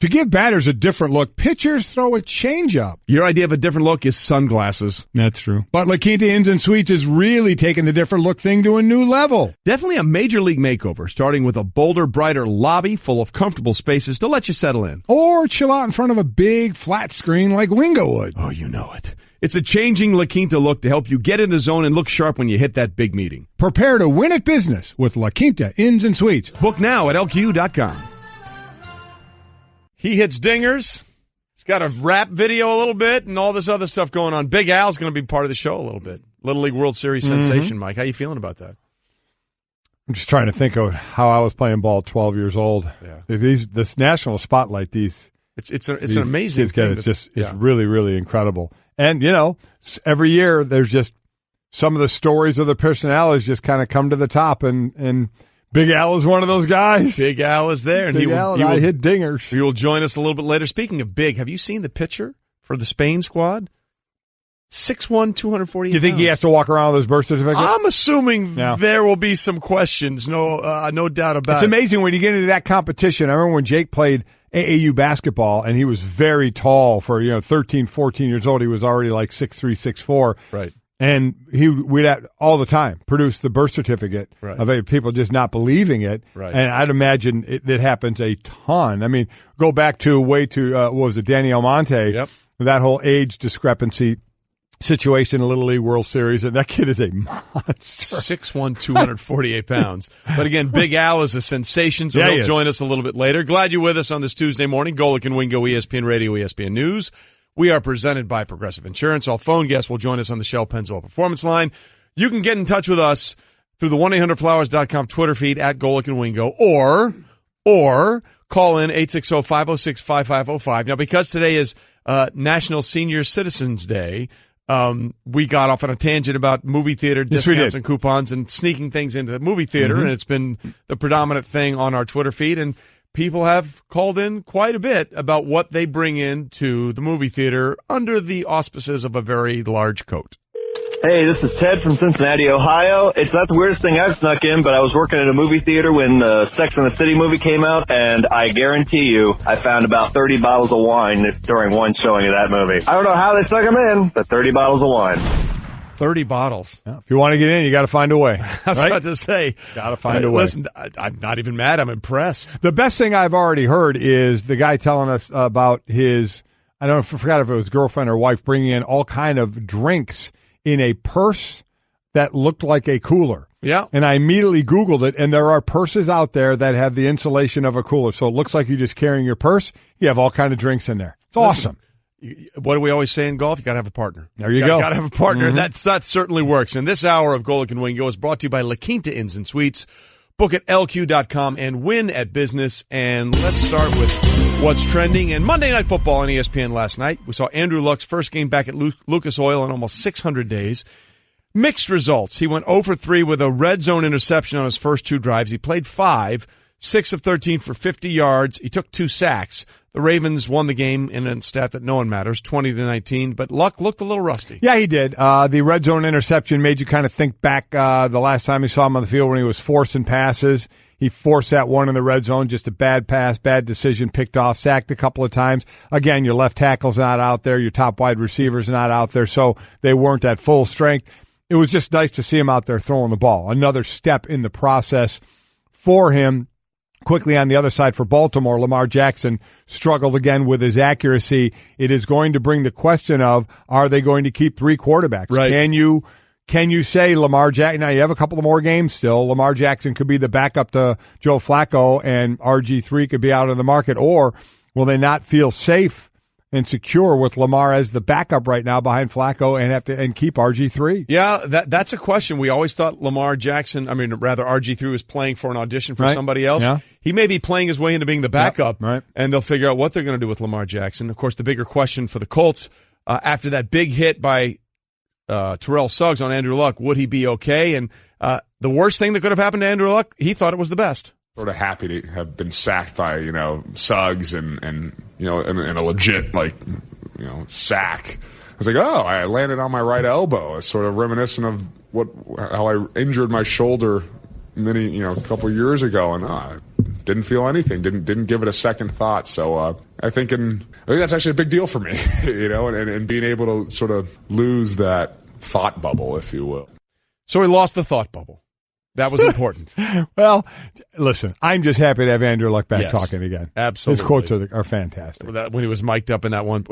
To give batters a different look, pitchers throw a changeup. Your idea of a different look is sunglasses. That's true. But La Quinta Inns and Suites is really taking the different look thing to a new level. Definitely a major league makeover, starting with a bolder, brighter lobby full of comfortable spaces to let you settle in. Or chill out in front of a big flat screen like Wingo would. Oh, you know it. It's a changing La Quinta look to help you get in the zone and look sharp when you hit that big meeting. Prepare to win at business with La Quinta Inns and Suites. Book now at LQ.com. He hits dingers. He's got a rap video a little bit and all this other stuff going on. Big Al's going to be part of the show a little bit. Little League World Series sensation, Mike. How you feeling about that? I'm just trying to think of how I was playing ball at 12 years old. Yeah. This national spotlight, it's an amazing thing. It's really, really incredible. And, every year there's just some of the stories of the personalities just kind of come to the top, and Big Al is one of those guys. Big Al is there. And Big Al and I hit dingers. He will join us a little bit later. Speaking of big, have you seen the picture for the Spain squad? 6'1", 248 You think pounds. he has to walk around with his birth certificate? I'm assuming there will be some questions. No doubt about it. It's amazing when you get into that competition. I remember when Jake played AAU basketball, and he was very tall for 13, 14 years old. He was already like 6'3", 6'4". Right. And we'd all the time produce the birth certificate of people just not believing it. Right. And I'd imagine it happens a ton. I mean, go back to what was it, Danny Almonte? Yep. That whole age discrepancy situation in the Little League World Series, and that kid is a monster. 6'1", 248 pounds. But again, Big Al is a sensation, so he'll join us a little bit later. Glad you're with us on this Tuesday morning. Golic and Wingo, ESPN Radio, ESPN News. We are presented by Progressive Insurance. All phone guests will join us on the Shell Pennzoil Performance Line. You can get in touch with us through the 1-800-Flowers.com Twitter feed at Golic and Wingo, or call in 860-506-5505. Now, because today is National Senior Citizens Day, we got off on a tangent about movie theater discounts and coupons and sneaking things into the movie theater, and it's been the predominant thing on our Twitter feed, and people have called in quite a bit about what they bring into the movie theater under the auspices of a very large coat. Hey, this is Ted from Cincinnati, Ohio. It's not the weirdest thing I've snuck in, but I was working at a movie theater when the Sex and the City movie came out, and I guarantee you I found about 30 bottles of wine during one showing of that movie. I don't know how they snuck them in, but 30 bottles of wine. 30 bottles. Yeah, if you want to get in, you got to find a way. I was about to say. Got to find a way. Listen, I'm not even mad. I'm impressed. The best thing I've already heard is the guy telling us about his, I don't know, I forgot if it was girlfriend or wife, bringing in all kind of drinks in a purse that looked like a cooler. Yeah. And I immediately Googled it, and there are purses out there that have the insulation of a cooler. So it looks like you're just carrying your purse. You have all kind of drinks in there. It's awesome. What do we always say in golf? You got to have a partner. There you go. You got to have a partner. That certainly works. And this hour of Golic and Wingo is brought to you by La Quinta Inns and Suites. Book at LQ.com and win at business. And let's start with what's trending. And Monday Night Football on ESPN last night, we saw Andrew Luck's first game back at Lucas Oil in almost 600 days. Mixed results. He went 0 for 3 with a red zone interception on his first 2 drives. He played 5, 6 of 13 for 50 yards. He took 2 sacks. The Ravens won the game in a stat that no one matters, 20-19, but Luck looked a little rusty. Yeah, he did. The red zone interception made you kind of think back the last time you saw him on the field when he was forcing passes. He forced that one in the red zone, just a bad pass, bad decision, picked off, sacked a couple of times. Again, your left tackle's not out there, your top wide receiver's not out there, so they weren't at full strength. It was just nice to see him out there throwing the ball. Another step in the process for him. Quickly on the other side for Baltimore, Lamar Jackson struggled again with his accuracy. It is going to bring the question of, are they going to keep 3 quarterbacks? Right. Can you say Lamar Jackson? Now you have a couple of more games still. Lamar Jackson could be the backup to Joe Flacco, and RG3 could be out of the market. Or will they not feel safe and secure with Lamar as the backup right now behind Flacco and keep RG3? Yeah, that's a question. We always thought RG3 was playing for an audition for somebody else. Yeah. He may be playing his way into being the backup, right. And they'll figure out what they're going to do with Lamar Jackson. Of course, the bigger question for the Colts, after that big hit by Terrell Suggs on Andrew Luck, would he be okay? And the worst thing that could have happened to Andrew Luck, he thought it was the best. Sort of happy to have been sacked by, Suggs and a legit, sack. I was like, oh, I landed on my right elbow. It's sort of reminiscent of how I injured my shoulder a couple years ago, and didn't feel anything, didn't give it a second thought. So I think that's actually a big deal for me, and being able to sort of lose that thought bubble, if you will. So he lost the thought bubble. That was important. Well, listen, I'm just happy to have Andrew Luck back talking again. Absolutely. His quotes are fantastic. When he was mic'd up in that one,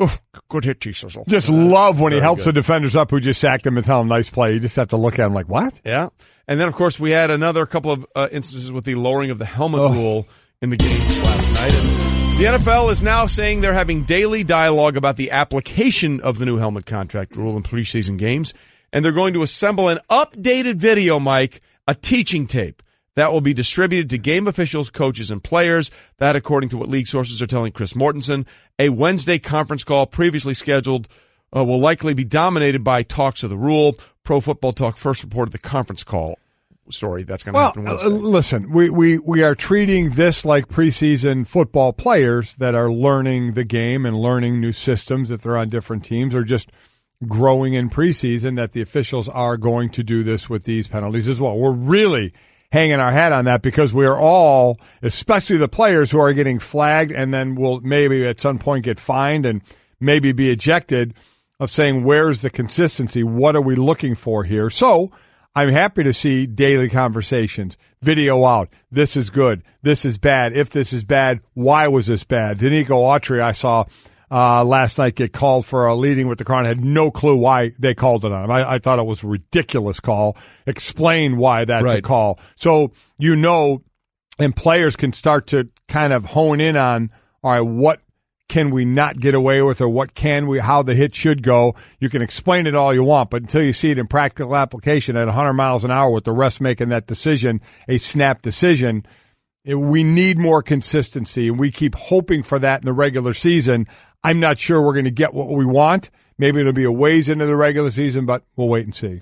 good hit, Jesus. Just love when he helps good. the defenders up who just sacked him and tell him nice play. You just have to look at him like, what? Yeah. And then, of course, we had another couple of instances with the lowering of the helmet rule in the games last night. And the NFL is now saying they're having daily dialogue about the application of the new helmet contract rule in preseason games. And they're going to assemble an updated video, Mike, a teaching tape that will be distributed to game officials, coaches, and players. That, according to what league sources are telling Chris Mortensen, a Wednesday conference call previously scheduled will likely be dominated by talks of the rule. Pro Football Talk first reported the conference call story. That's going to happen Wednesday. Listen, we are treating this like preseason football players that are learning the game and learning new systems if they're on different teams, or just growing in preseason, that the officials are going to do this with these penalties as well. We're really hanging our hat on that because we are all, especially the players who are getting flagged and then will maybe at some point get fined and maybe be ejected, of saying, where's the consistency? What are we looking for here? So I'm happy to see daily conversations, video out. This is good. This is bad. If this is bad, why was this bad? Danico Autry, I saw last night, get called for a leading with the crown. I had no clue why they called it on him. I thought it was a ridiculous call. Explain why that's a call. So, and players can start to kind of hone in on, all right, what can we not get away with, or what can we, how the hit should go. You can explain it all you want, but until you see it in practical application at 100 miles an hour with the refs making that decision, a snap decision, we need more consistency, and we keep hoping for that in the regular season. I'm not sure we're going to get what we want. Maybe it'll be a ways into the regular season, but we'll wait and see.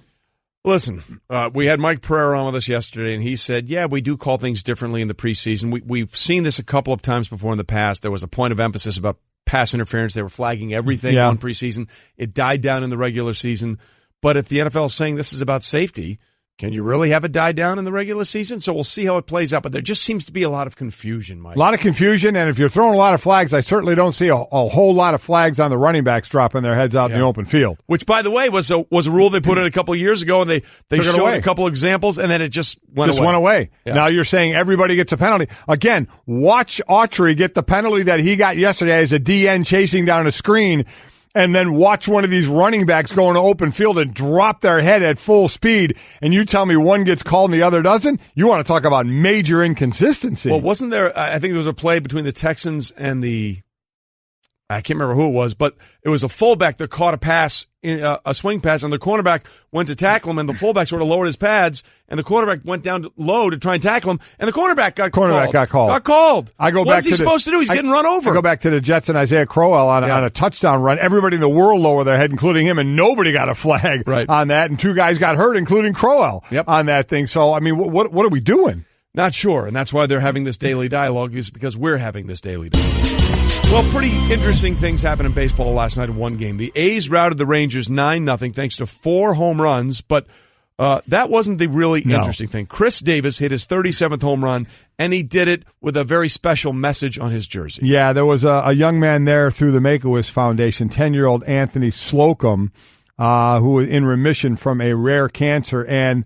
Listen, we had Mike Pereira on with us yesterday, and he said, yeah, we do call things differently in the preseason. We've seen this a couple of times before in the past. There was a point of emphasis about pass interference. They were flagging everything on preseason. It died down in the regular season. But if the NFL is saying this is about safety, can you really have it die down in the regular season? So we'll see how it plays out. But there just seems to be a lot of confusion, Mike. A lot of confusion, and if you're throwing a lot of flags, I certainly don't see a whole lot of flags on the running backs dropping their heads out in the open field. Which, by the way, was a rule they put in a couple of years ago, and they showed a couple of examples, and then it just went away. Yeah. Now you're saying everybody gets a penalty. Again, watch Autry get the penalty that he got yesterday as a DN chasing down a screen, and then watch one of these running backs go into open field and drop their head at full speed, and you tell me one gets called and the other doesn't? You want to talk about major inconsistency. Well, wasn't there, I think there was a play between the Texans and I can't remember who it was, but it was a fullback that caught a pass, a swing pass, and the cornerback went to tackle him, and the fullback sort of lowered his pads, and the quarterback went down low to try and tackle him, and the cornerback got called. What's he supposed to do? He's getting run over. I go back to the Jets and Isaiah Crowell on a touchdown run. Everybody in the world lowered their head, including him, and nobody got a flag on that, and two guys got hurt, including Crowell on that thing. So, I mean, what are we doing? Not sure, and that's why they're having this daily dialogue, is because we're having this daily dialogue. Well, pretty interesting things happened in baseball last night in one game. The A's routed the Rangers 9-0 thanks to 4 home runs, but that wasn't the really interesting thing. Chris Davis hit his 37th home run, and he did it with a very special message on his jersey. Yeah, there was a young man there through the Make-A-Wish Foundation, 10-year-old Anthony Slocum, who was in remission from a rare cancer, and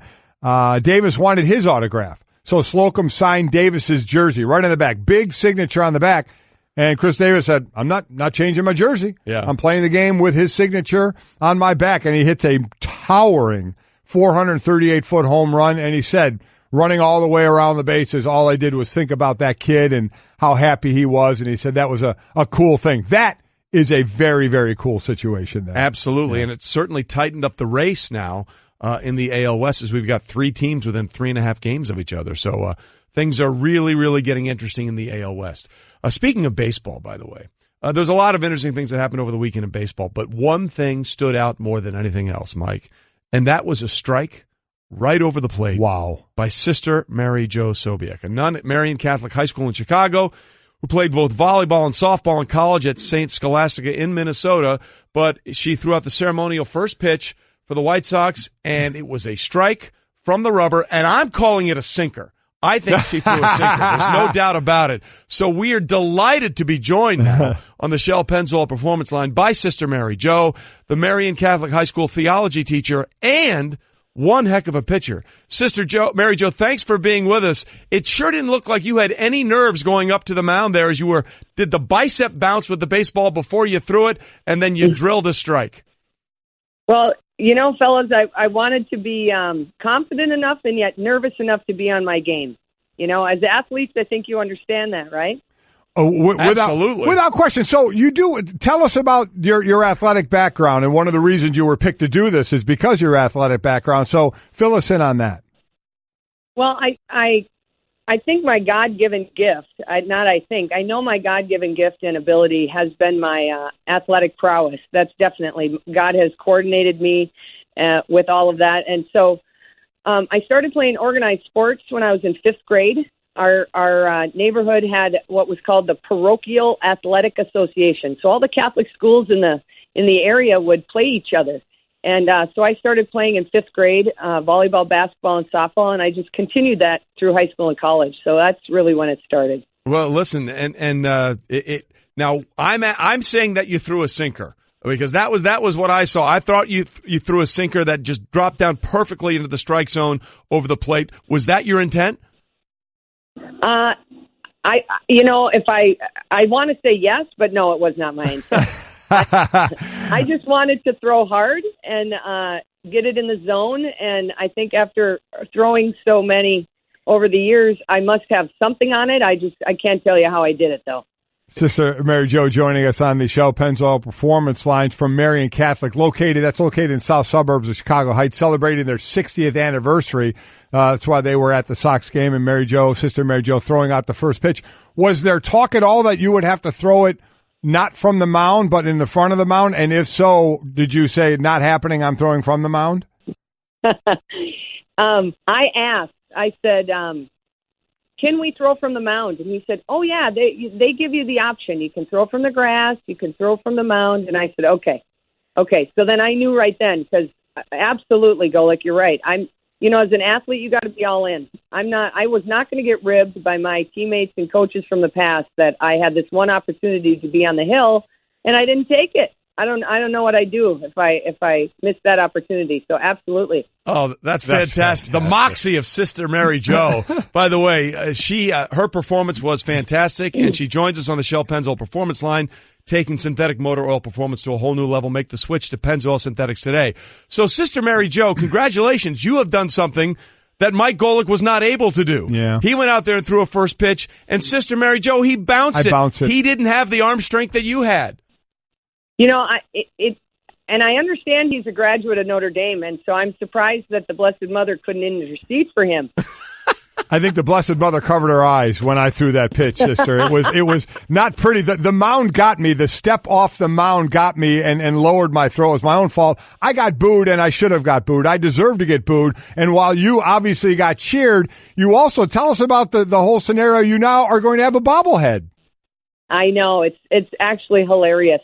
Davis wanted his autograph. So Slocum signed Davis's jersey right on the back, big signature on the back. And Chris Davis said, I'm not changing my jersey. Yeah. I'm playing the game with his signature on my back. And he hits a towering 438-foot home run. And he said, running all the way around the bases, all I did was think about that kid and how happy he was. And he said that was a cool thing. That is a very, very cool situation there. Absolutely. Yeah. And it's certainly tightened up the race now in the AL West, as we've got 3 teams within 3.5 games of each other. So things are really, really getting interesting in the AL West. Speaking of baseball, by the way, there's a lot of interesting things that happened over the weekend in baseball, but one thing stood out more than anything else, Mike, and that was a strike right over the plate. Wow. By Sister Mary Jo Sobieck, a nun at Marian Catholic High School in Chicago who played both volleyball and softball in college at St. Scholastica in Minnesota, but she threw out the ceremonial first pitch for the White Sox, and it was a strike from the rubber, and I'm calling it a sinker. I think she threw a sinker. There's no doubt about it. So we are delighted to be joined now on the Shell Pennzoil Performance Line by Sister Mary Jo, the Marian Catholic High School theology teacher and one heck of a pitcher. Sister Mary Jo, thanks for being with us. It sure didn't look like you had any nerves going up to the mound there as you did the bicep bounce with the baseball before you threw it, and then you drilled a strike. Well, fellas, I wanted to be confident enough and yet nervous enough to be on my game. As athletes, I think you understand that, right? Oh, absolutely. Without question. So you do tell us about your athletic background, and one of the reasons you were picked to do this is because of your athletic background. So fill us in on that. Well, I think my God-given gift, I know my God-given gift and ability has been my athletic prowess. That's definitely, God has coordinated me with all of that. And so I started playing organized sports when I was in 5th grade. Our neighborhood had what was called the Parochial Athletic Association. So all the Catholic schools in the area would play each other. And so I started playing in 5th grade, volleyball, basketball, and softball, and I just continued that through high school and college. So that's really when it started. Well, listen, now I'm saying that you threw a sinker because that was what I saw. I thought you threw a sinker that just dropped down perfectly into the strike zone over the plate. Was that your intent? I want to say yes, but no, it was not my intent. I just wanted to throw hard and get it in the zone. And I think after throwing so many over the years, I must have something on it. I can't tell you how I did it, though. Sister Mary Jo joining us on the Shell Pennzoil Performance Lines from Marian Catholic, located in south suburbs of Chicago Heights, celebrating their 60th anniversary. That's why they were at the Sox game, and Sister Mary Jo throwing out the first pitch. Was there talk at all that you would have to throw it not from the mound, but in the front of the mound? And if so, did you say, not happening, I'm throwing from the mound? I asked. I said, can we throw from the mound? And he said, oh, yeah, they give you the option. You can throw from the grass. You can throw from the mound. And I said, okay. So then I knew right then, because absolutely, Golic, you're right. As an athlete, you got to be all in. I was not going to get ribbed by my teammates and coaches from the past that I had this one opportunity to be on the hill, and I didn't take it. I don't know what I'd do if I missed that opportunity. So absolutely. Oh, that's fantastic. The moxie of Sister Mary Jo. By the way, her performance was fantastic, and she joins us on the Shell Pennzoil Performance Line, taking synthetic motor oil performance to a whole new level. Make the switch to Pennzoil Synthetics today. So, Sister Mary Jo, congratulations. You have done something that Mike Golic was not able to do. Yeah. He went out there and threw a first pitch, and Sister Mary Jo, he bounced it. He didn't have the arm strength that you had. And I understand he's a graduate of Notre Dame, and so I'm surprised that the Blessed Mother couldn't intercede for him. I think the Blessed Mother covered her eyes when I threw that pitch, sister. It was not pretty. The mound got me. The step off the mound got me and lowered my throw. It was my own fault. I got booed, and I should have got booed. I deserved to get booed. And while you obviously got cheered, you also tell us about the whole scenario. You now are going to have a bobblehead. I know. It's actually hilarious.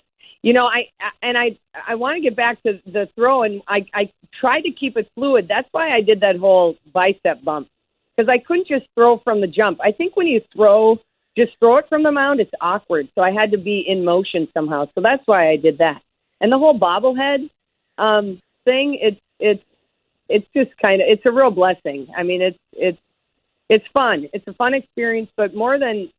I want to get back to the throw, and I tried to keep it fluid. That's why I did that whole bicep bump, because I couldn't just throw from the jump. I think when you just throw it from the mound, it's awkward. So I had to be in motion somehow. So that's why I did that. And the whole bobblehead thing, it's just it's a real blessing. I mean, it's fun. It's a fun experience, but more than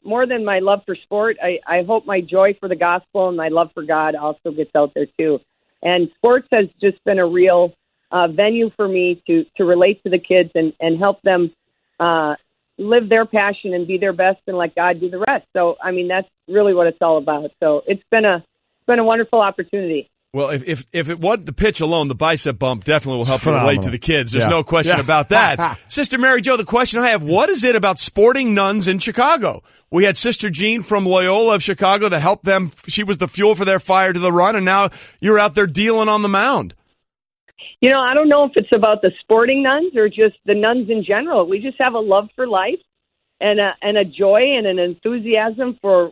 my love for sport, I hope my joy for the gospel and my love for God also gets out there too. And sports has just been a real venue for me to relate to the kids and help them live their passion and be their best and let God do the rest. So, I mean, that's really what it's all about. So it's been a wonderful opportunity. Well, if it wasn't the pitch alone, the bicep bump definitely will help you relate to the kids. There's no question about that. Sister Mary Jo, the question I have, what is it about sporting nuns in Chicago? We had Sister Jean from Loyola of Chicago that helped them. She was the fuel for their fire to the run, and now you're out there dealing on the mound. I don't know if it's about the sporting nuns or just the nuns in general. We just have a love for life and a joy and an enthusiasm for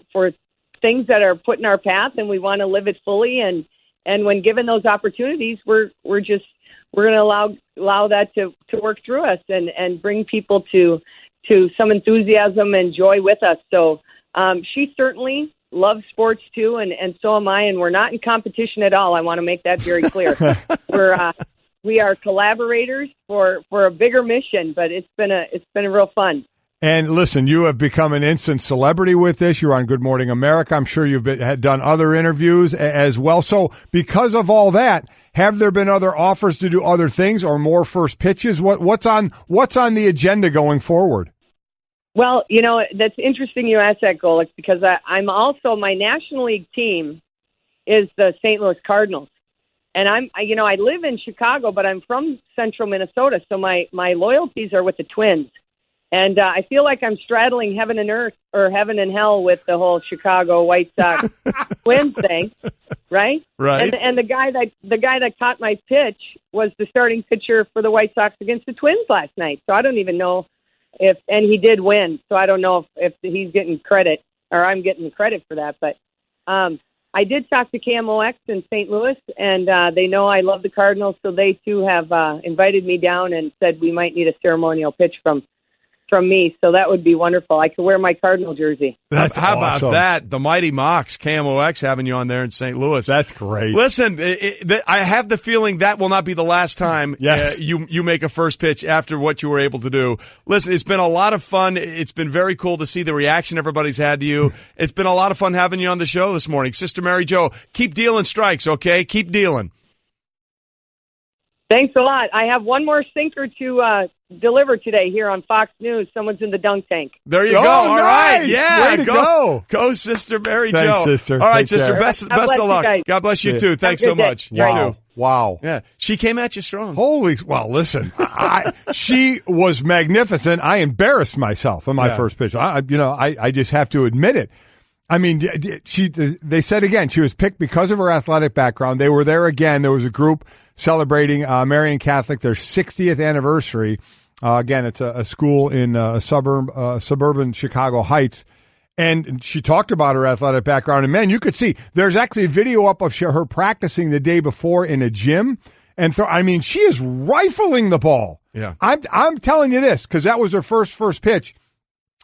things that are put in our path, and we want to live it fully. And when given those opportunities, we're going to allow that to work through us and bring people to to some enthusiasm and joy with us. So she certainly loves sports too, and so am I, and we're not in competition at all. I want to make that very clear. We are collaborators for a bigger mission, but it's been a real fun. And listen, you have become an instant celebrity with this. You're on Good Morning America. I'm sure you've had done other interviews as well. So because of all that, have there been other offers to do other things or more first pitches? What's on the agenda going forward? Well, that's interesting you asked that, Golic, because I'm also, my National League team is the St. Louis Cardinals. And I live in Chicago, but I'm from central Minnesota, so my loyalties are with the Twins. And I feel like I'm straddling heaven and earth, or heaven and hell, with the whole Chicago White Sox Twins thing, right? Right. And the guy that caught my pitch was the starting pitcher for the White Sox against the Twins last night. So I don't even know and he did win. So I don't know if he's getting credit or I'm getting credit for that. But I did talk to KMOX in St. Louis, and they know I love the Cardinals, so they too have invited me down and said we might need a ceremonial pitch from me, so that would be wonderful. I could wear my Cardinal jersey. How about that? The Mighty Mox, KMOX, having you on there in St. Louis. That's great. Listen, I have the feeling that will not be the last time you make a first pitch after what you were able to do. Listen, it's been a lot of fun. It's been very cool to see the reaction everybody's had to you. It's been a lot of fun having you on the show this morning. Sister Mary Jo, keep dealing strikes, okay? Keep dealing. Thanks a lot. I have one more sinker to deliver today here on Fox News. Someone's in the dunk tank. There you go. All right. Nice. Yeah. Way to go. Go, Sister Mary Jo. Thanks, sister. All right, Take sister. care. Best of luck. God bless you, too. Thanks so much. You too. Wow. Yeah. She came at you strong. Well, listen, she was magnificent. I embarrassed myself in my first pitch. I just have to admit it. I mean, they said again, she was picked because of her athletic background. They were there again. There was a group celebrating Marian Catholic, their 60th anniversary. Again, it's a school in suburban Chicago Heights. And she talked about her athletic background. And, man, you could see there's actually a video up of her practicing the day before in a gym. And she is rifling the ball. Yeah. I'm telling you this because that was her first pitch.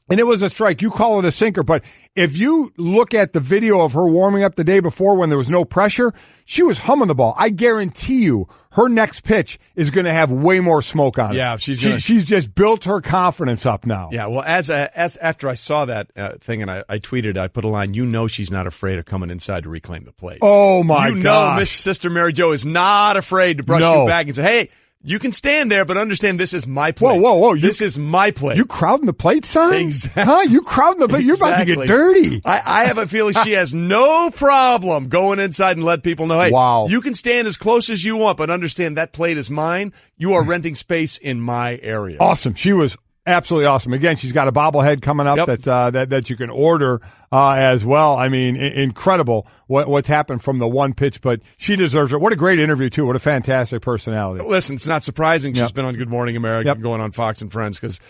And it was a strike. You call it a sinker. But if you look at the video of her warming up the day before when there was no pressure, she was humming the ball. I guarantee you her next pitch is going to have way more smoke on it. Yeah, she's just built her confidence up now. Yeah, well, as after I saw that thing and I tweeted, I put a line, she's not afraid of coming inside to reclaim the plate. Oh, my God. Miss Sister Mary Jo is not afraid to brush you back and say, hey, you can stand there, but understand this is my plate. Whoa. This is my plate. You crowding the plate, son? Exactly. Huh? You crowding the plate? You're about to get dirty. I have a feeling she has no problem going inside and let people know, hey, you can stand as close as you want, but understand that plate is mine. You are renting space in my area. Awesome. She was absolutely awesome. Again, she's got a bobblehead coming up that you can order as well. I mean, incredible what's happened from the one pitch, but she deserves it. What a great interview, too. What a fantastic personality. Listen, it's not surprising she's been on Good Morning America going on Fox and Friends because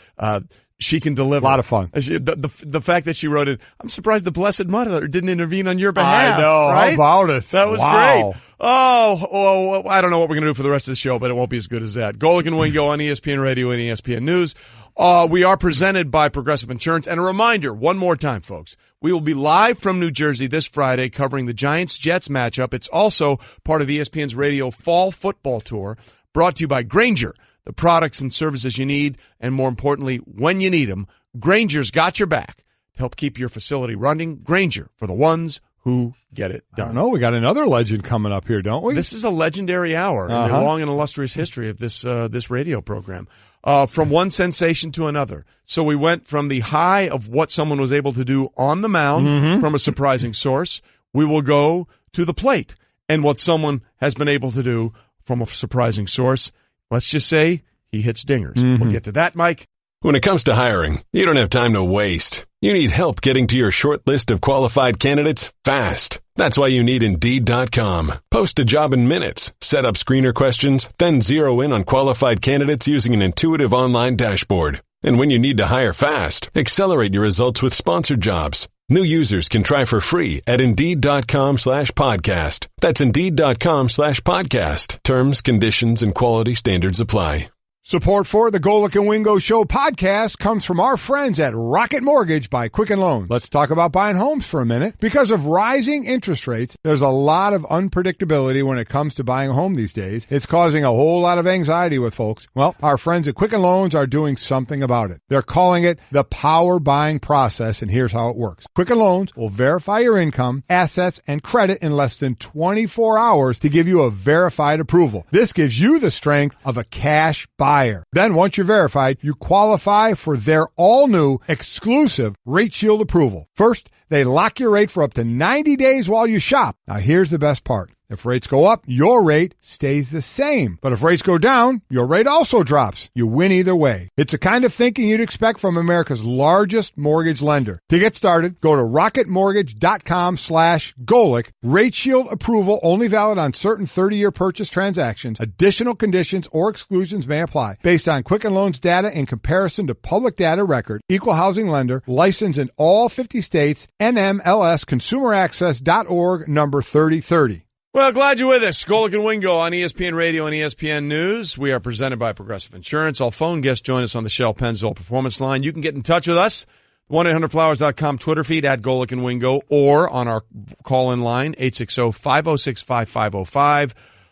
she can deliver. A lot of fun. The fact that she wrote it, I'm surprised the Blessed Mother didn't intervene on your behalf. I know. Right? How about it? That was great. Oh, I don't know what we're going to do for the rest of the show, but it won't be as good as that. Golic and Wingo on ESPN Radio and ESPN News. We are presented by Progressive Insurance. And a reminder, one more time, folks, we will be live from New Jersey this Friday covering the Giants-Jets matchup. It's also part of ESPN's radio fall football tour, brought to you by Grainger, the products and services you need, and more importantly, when you need them. Grainger's got your back to help keep your facility running. Grainger, for the ones who get it done. I don't know. We got another legend coming up here, don't we? This is a legendary hour in the long and illustrious history of this radio program. From one sensation to another. So we went from the high of what someone was able to do on the mound from a surprising source. We will go to the plate and what someone has been able to do from a surprising source. Let's just say he hits dingers. We'll get to that, Mike. When it comes to hiring, you don't have time to waste. You need help getting to your short list of qualified candidates fast. That's why you need Indeed.com. Post a job in minutes, set up screener questions, then zero in on qualified candidates using an intuitive online dashboard. And when you need to hire fast, accelerate your results with sponsored jobs. New users can try for free at Indeed.com/podcast. That's Indeed.com/podcast. Terms, conditions, and quality standards apply. Support for the Golic and Wingo Show podcast comes from our friends at Rocket Mortgage by Quicken Loans. Let's talk about buying homes for a minute. Because of rising interest rates, there's a lot of unpredictability when it comes to buying a home these days. It's causing a whole lot of anxiety with folks. Well, our friends at Quicken Loans are doing something about it. They're calling it the power buying process, and here's how it works. Quicken Loans will verify your income, assets, and credit in less than 24 hours to give you a verified approval. This gives you the strength of a cash buyer. Then once you're verified, you qualify for their all-new exclusive Rate Shield approval. First, they lock your rate for up to 90 days while you shop. Now here's the best part. If rates go up, your rate stays the same. But if rates go down, your rate also drops. You win either way. It's the kind of thinking you'd expect from America's largest mortgage lender. To get started, go to rocketmortgage.com/Golic. Rate Shield approval only valid on certain 30-year purchase transactions. Additional conditions or exclusions may apply. Based on Quicken Loans data in comparison to public data record. Equal housing lender. Licensed in all 50 states. NMLSconsumeraccess.org number 3030. Well, glad you're with us. Golic and Wingo on ESPN Radio and ESPN News. We are presented by Progressive Insurance. All phone guests join us on the Shell Pennzoil Performance Line. You can get in touch with us, 1-800-Flowers.com Twitter feed at Golic and Wingo, or on our call-in line, 860-506-5505,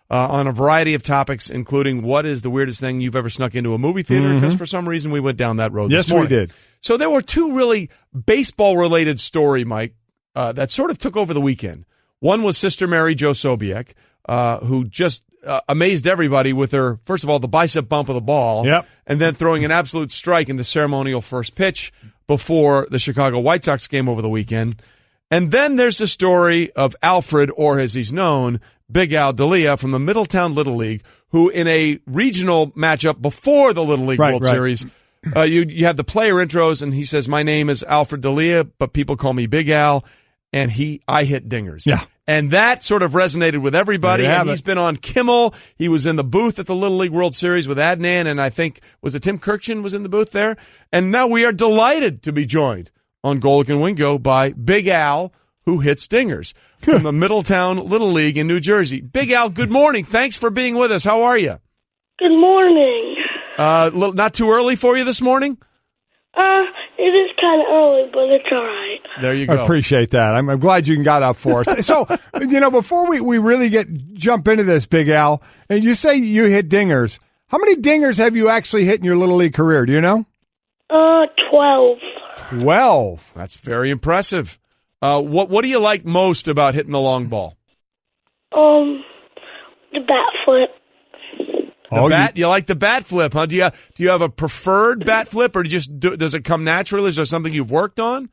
on a variety of topics, including what is the weirdest thing you've ever snuck into a movie theater, because for some reason we went down that road this morning. Yes, we did. So there were two really baseball-related story, Mike, that sort of took over the weekend. One was Sister Mary Jo Sobieck, who just amazed everybody with her, first of all, the bicep bump of the ball, and then throwing an absolute strike in the ceremonial first pitch before the Chicago White Sox game over the weekend. And then there's the story of Alfred, or as he's known, Big Al Delia from the Middletown Little League, who in a regional matchup before the Little League World Series, you have the player intros, and he says, "My name is Alfred Delia, but people call me Big Al." And I hit dingers. Yeah. And that sort of resonated with everybody. And he's been on Kimmel. He was in the booth at the Little League World Series with Adnan, and I think, was it Tim Kirkchin was in the booth there? And now we are delighted to be joined on Golic and Wingo by Big Al, who hits dingers from the Middletown Little League in New Jersey. Big Al, good morning. Thanks for being with us. How are you? Good morning. Not too early for you this morning? It is kind of early, but it's all right. There you go. I appreciate that. I'm glad you got up for us. So, before we really jump into this, Big Al, and you say you hit dingers. How many dingers have you actually hit in your Little League career? Do you know? 12. 12. That's very impressive. What do you like most about hitting the long ball? The bat flip. You like the bat flip, huh? Do you have a preferred bat flip, or does it come naturally? Is there something you've worked on?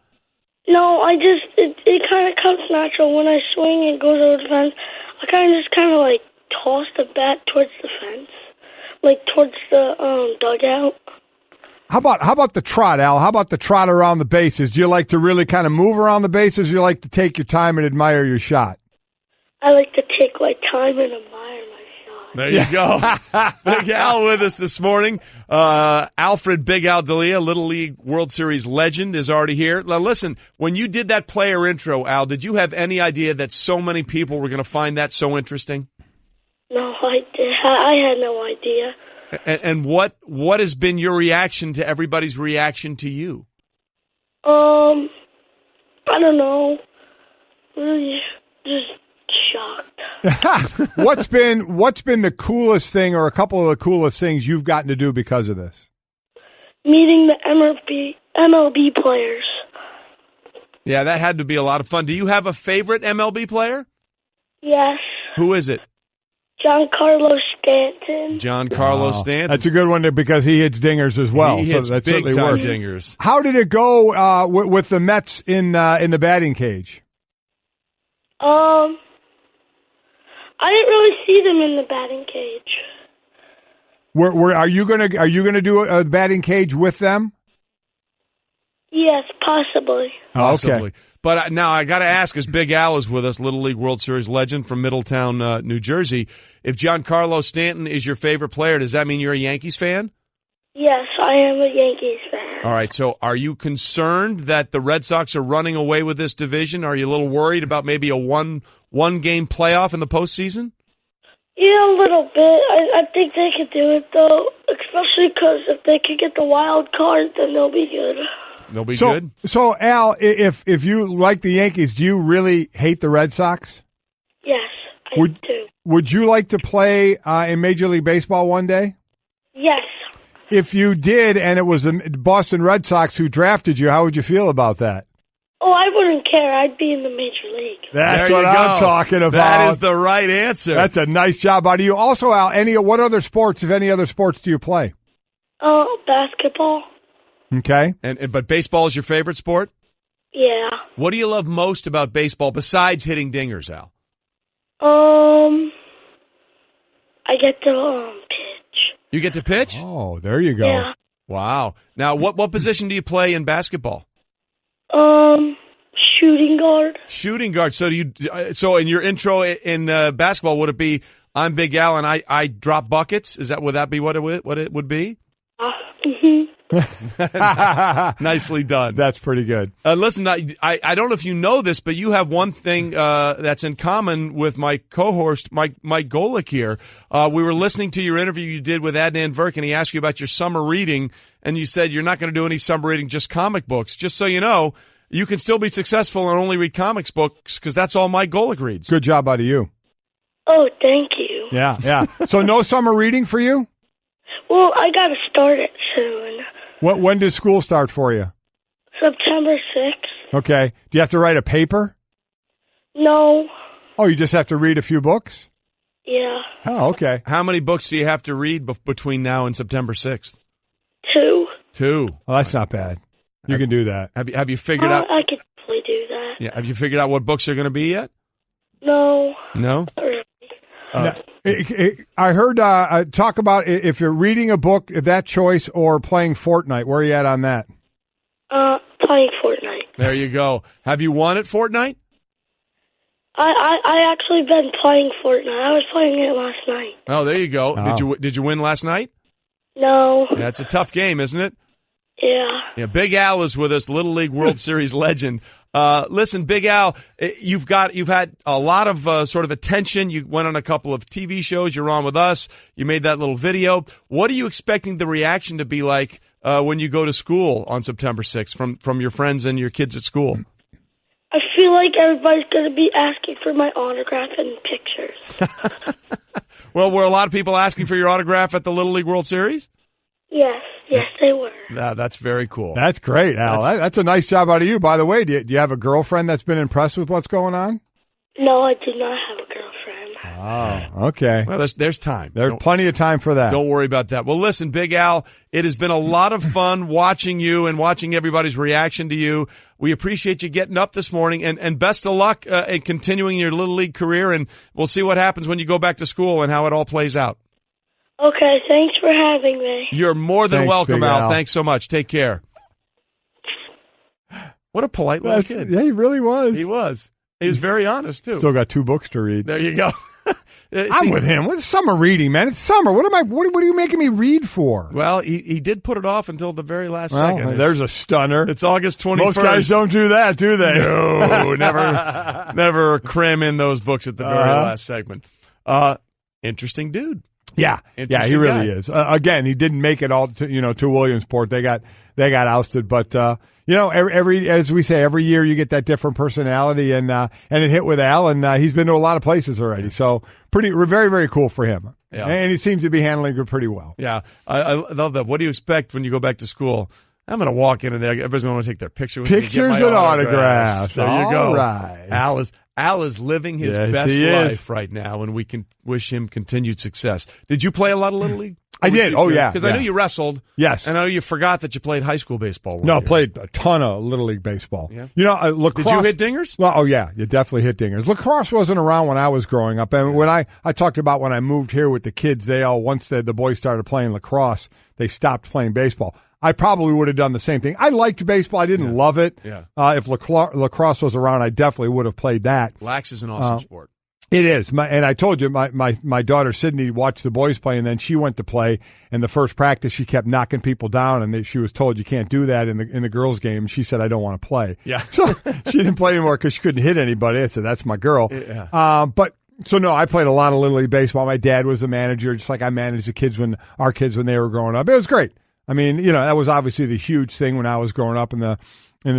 No, it kind of comes natural. When I swing, it goes over the fence. I kind of like toss the bat towards the fence, like towards the dugout. How about the trot, Al? How about the trot around the bases? Do you like to really kind of move around the bases, or do you like to take your time and admire your shot? I like to take my time and admire my shot. There you go. Big Al with us this morning. Alfred Big Al Delia, Little League World Series legend, is already here. Now, listen, when you did that player intro, Al, did you have any idea that so many people were going to find that so interesting? No, I had no idea. And what has been your reaction to everybody's reaction to you? I don't know. Really, just shocked. What's been the coolest thing, or a couple of the coolest things you've gotten to do because of this? Meeting the MLB players. Yeah, that had to be a lot of fun. Do you have a favorite MLB player? Yes. Who is it? Giancarlo Stanton. Giancarlo Stanton. That's a good one because he hits dingers as well. He hits so that big certainly time works. dingers. How did it go with the Mets in the batting cage? I didn't really see them in the batting cage. Are you gonna do a batting cage with them? Yes, possibly. Possibly. Okay. But now I got to ask, as Big Al is with us, Little League World Series legend from Middletown, New Jersey, if Giancarlo Stanton is your favorite player, does that mean you're a Yankees fan? Yes, I am a Yankees fan. All right, so are you concerned that the Red Sox are running away with this division? Are you a little worried about maybe a one-game playoff in the postseason? Yeah, a little bit. I think they could do it, though, especially because if they could get the wild card, then they'll be good. They'll be good? So, Al, if you like the Yankees, do you really hate the Red Sox? Yes, I do. Would you like to play in Major League Baseball one day? Yes. If you did, and it was the Boston Red Sox who drafted you, how would you feel about that? Oh, I wouldn't care. I'd be in the Major League. That's what I'm talking about. That is the right answer. That's a nice job out of you. Also, Al, what other sports, if any other sports, do you play? Basketball. Okay. But baseball is your favorite sport? Yeah. What do you love most about baseball besides hitting dingers, Al? I get to pitch. You get to pitch? Oh, there you go. Yeah. Wow. Now, what position do you play in basketball? Shooting guard. Shooting guard. So so in your intro in basketball, would it be I'm Big Al and I drop buckets? Would that be what it would be? Nicely done. That's pretty good. Listen, I don't know if you know this, but you have one thing that's in common with my co-host, Mike Golic here. We were listening to your interview you did with Adnan Virk, and he asked you about your summer reading, and you said you're not going to do any summer reading, just comic books. Just so you know, you can still be successful and only read comics books because that's all Mike Golic reads. Good job out of you. Oh, thank you. Yeah. So no summer reading for you? Well, I got to start it soon. When does school start for you? September 6th. Okay. Do you have to write a paper? No. Oh, you just have to read a few books? Yeah. Oh, okay. How many books do you have to read between now and September 6th? 2. 2. Well, that's not bad. You can do that. Have you figured out? I could probably do that. Yeah. Have you figured out what books are going to be yet? No. No? Not really. I heard talk about if you're reading a book, that choice, or playing Fortnite. Where are you at on that? Playing Fortnite. There you go. Have you won at Fortnite? I actually been playing Fortnite. I was playing it last night. Oh, there you go. Oh. Did you win last night? No. Yeah, it's a tough game, isn't it? Yeah. Yeah, Big Al is with us, Little League World Series legend. Listen, Big Al, you've had a lot of sort of attention. You went on a couple of TV shows. You're on with us. You made that little video. What are you expecting the reaction to be like when you go to school on September 6th from your friends and your kids at school? I feel like everybody's going to be asking for my autograph and pictures. Well, were a lot of people asking for your autograph at the Little League World Series? Yes, they were. That's very cool. That's great, Al. That's a nice job out of you. By the way, do you have a girlfriend that's been impressed with what's going on? No, I do not have a girlfriend. Oh, okay. Well, there's time. There's plenty of time for that. Don't worry about that. Well, listen, Big Al, it has been a lot of fun watching you and watching everybody's reaction to you. We appreciate you getting up this morning, and best of luck in continuing your Little League career, and we'll see what happens when you go back to school and how it all plays out. Okay, thanks for having me. You're more than welcome, Big Al. Thanks so much. Take care. What a polite little kid. Yeah, he really was. He was. He was very honest, too. Still got 2 books to read. There you go. I'm with him. What's summer reading, man? It's summer. What are you making me read for? Well, he did put it off until the very last second. There's a stunner. It's August 21st. Most guys don't do that, do they? No, never cram in those books at the very last segment. Interesting dude. Yeah, he really is. Again, he didn't make it all to Williamsport. They got ousted, but every as we say, every year you get that different personality, and it hit with Al, and he's been to a lot of places already. So very, very cool for him. Yeah. And he seems to be handling it pretty well. Yeah, I love that. What do you expect when you go back to school? I'm going to walk in there. Everybody's going to want to take their picture with me. Pictures and autographs. There you go. All right. Al is living his best life right now, and we can wish him continued success. Did you play a lot of Little League? I did. Oh, yeah. Because I know you wrestled. Yes. And I know you forgot that you played high school baseball. No, played a ton of Little League baseball. Yeah. Lacrosse. Did you hit dingers? Well, yeah, you definitely hit dingers. Lacrosse wasn't around when I was growing up. And when I talked about when I moved here with the kids, once the boys started playing lacrosse, they stopped playing baseball. I probably would have done the same thing. I liked baseball. I didn't love it. Yeah. If lacrosse was around, I definitely would have played that. Lax is an awesome sport. It is. And I told you, my daughter Sydney watched the boys play, and then she went to play. And the first practice, she kept knocking people down, and she was told you can't do that in the girls' game. She said, I don't want to play. Yeah. So she didn't play anymore because she couldn't hit anybody. I said, that's my girl. Yeah. But So no, I played a lot of Little League baseball. My dad was the manager, just like I managed our kids when they were growing up. It was great. I mean, that was obviously the huge thing when I was growing up in the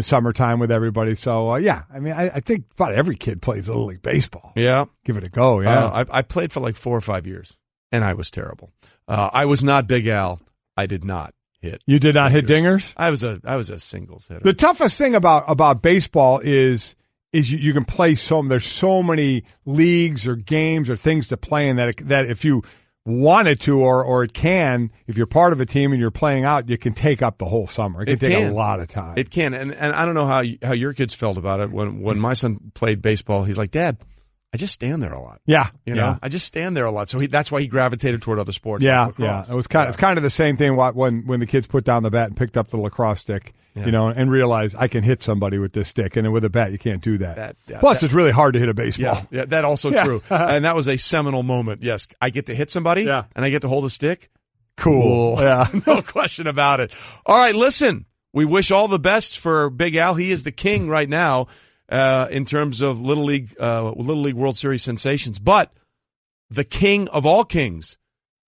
summertime with everybody. So yeah, I mean, I think about every kid plays Little League baseball. Yeah, give it a go. Yeah, I played for like 4 or 5 years, and I was terrible. I was not Big Al. I did not hit. You did not hit dingers? I was a singles hitter. The toughest thing about baseball is you can play there's so many leagues or games or things to play in that if you wanted to or it can, if you're part of a team and you're playing out, you can take up the whole summer. It can take a lot of time. It can, and I don't know how your kids felt about it when my son played baseball. He's like, Dad, I just stand there a lot. Yeah, I just stand there a lot. So that's why he gravitated toward other sports. Yeah, yeah. It's kind of the same thing when the kids put down the bat and picked up the lacrosse stick. Yeah. And realize I can hit somebody with this stick, and with a bat you can't do that. Plus, it's really hard to hit a baseball. Yeah, that also true. And that was a seminal moment. Yes, I get to hit somebody, and I get to hold a stick. Cool. Yeah, no question about it. All right, listen, we wish all the best for Big Al. He is the king right now in terms of Little League World Series sensations. But the king of all kings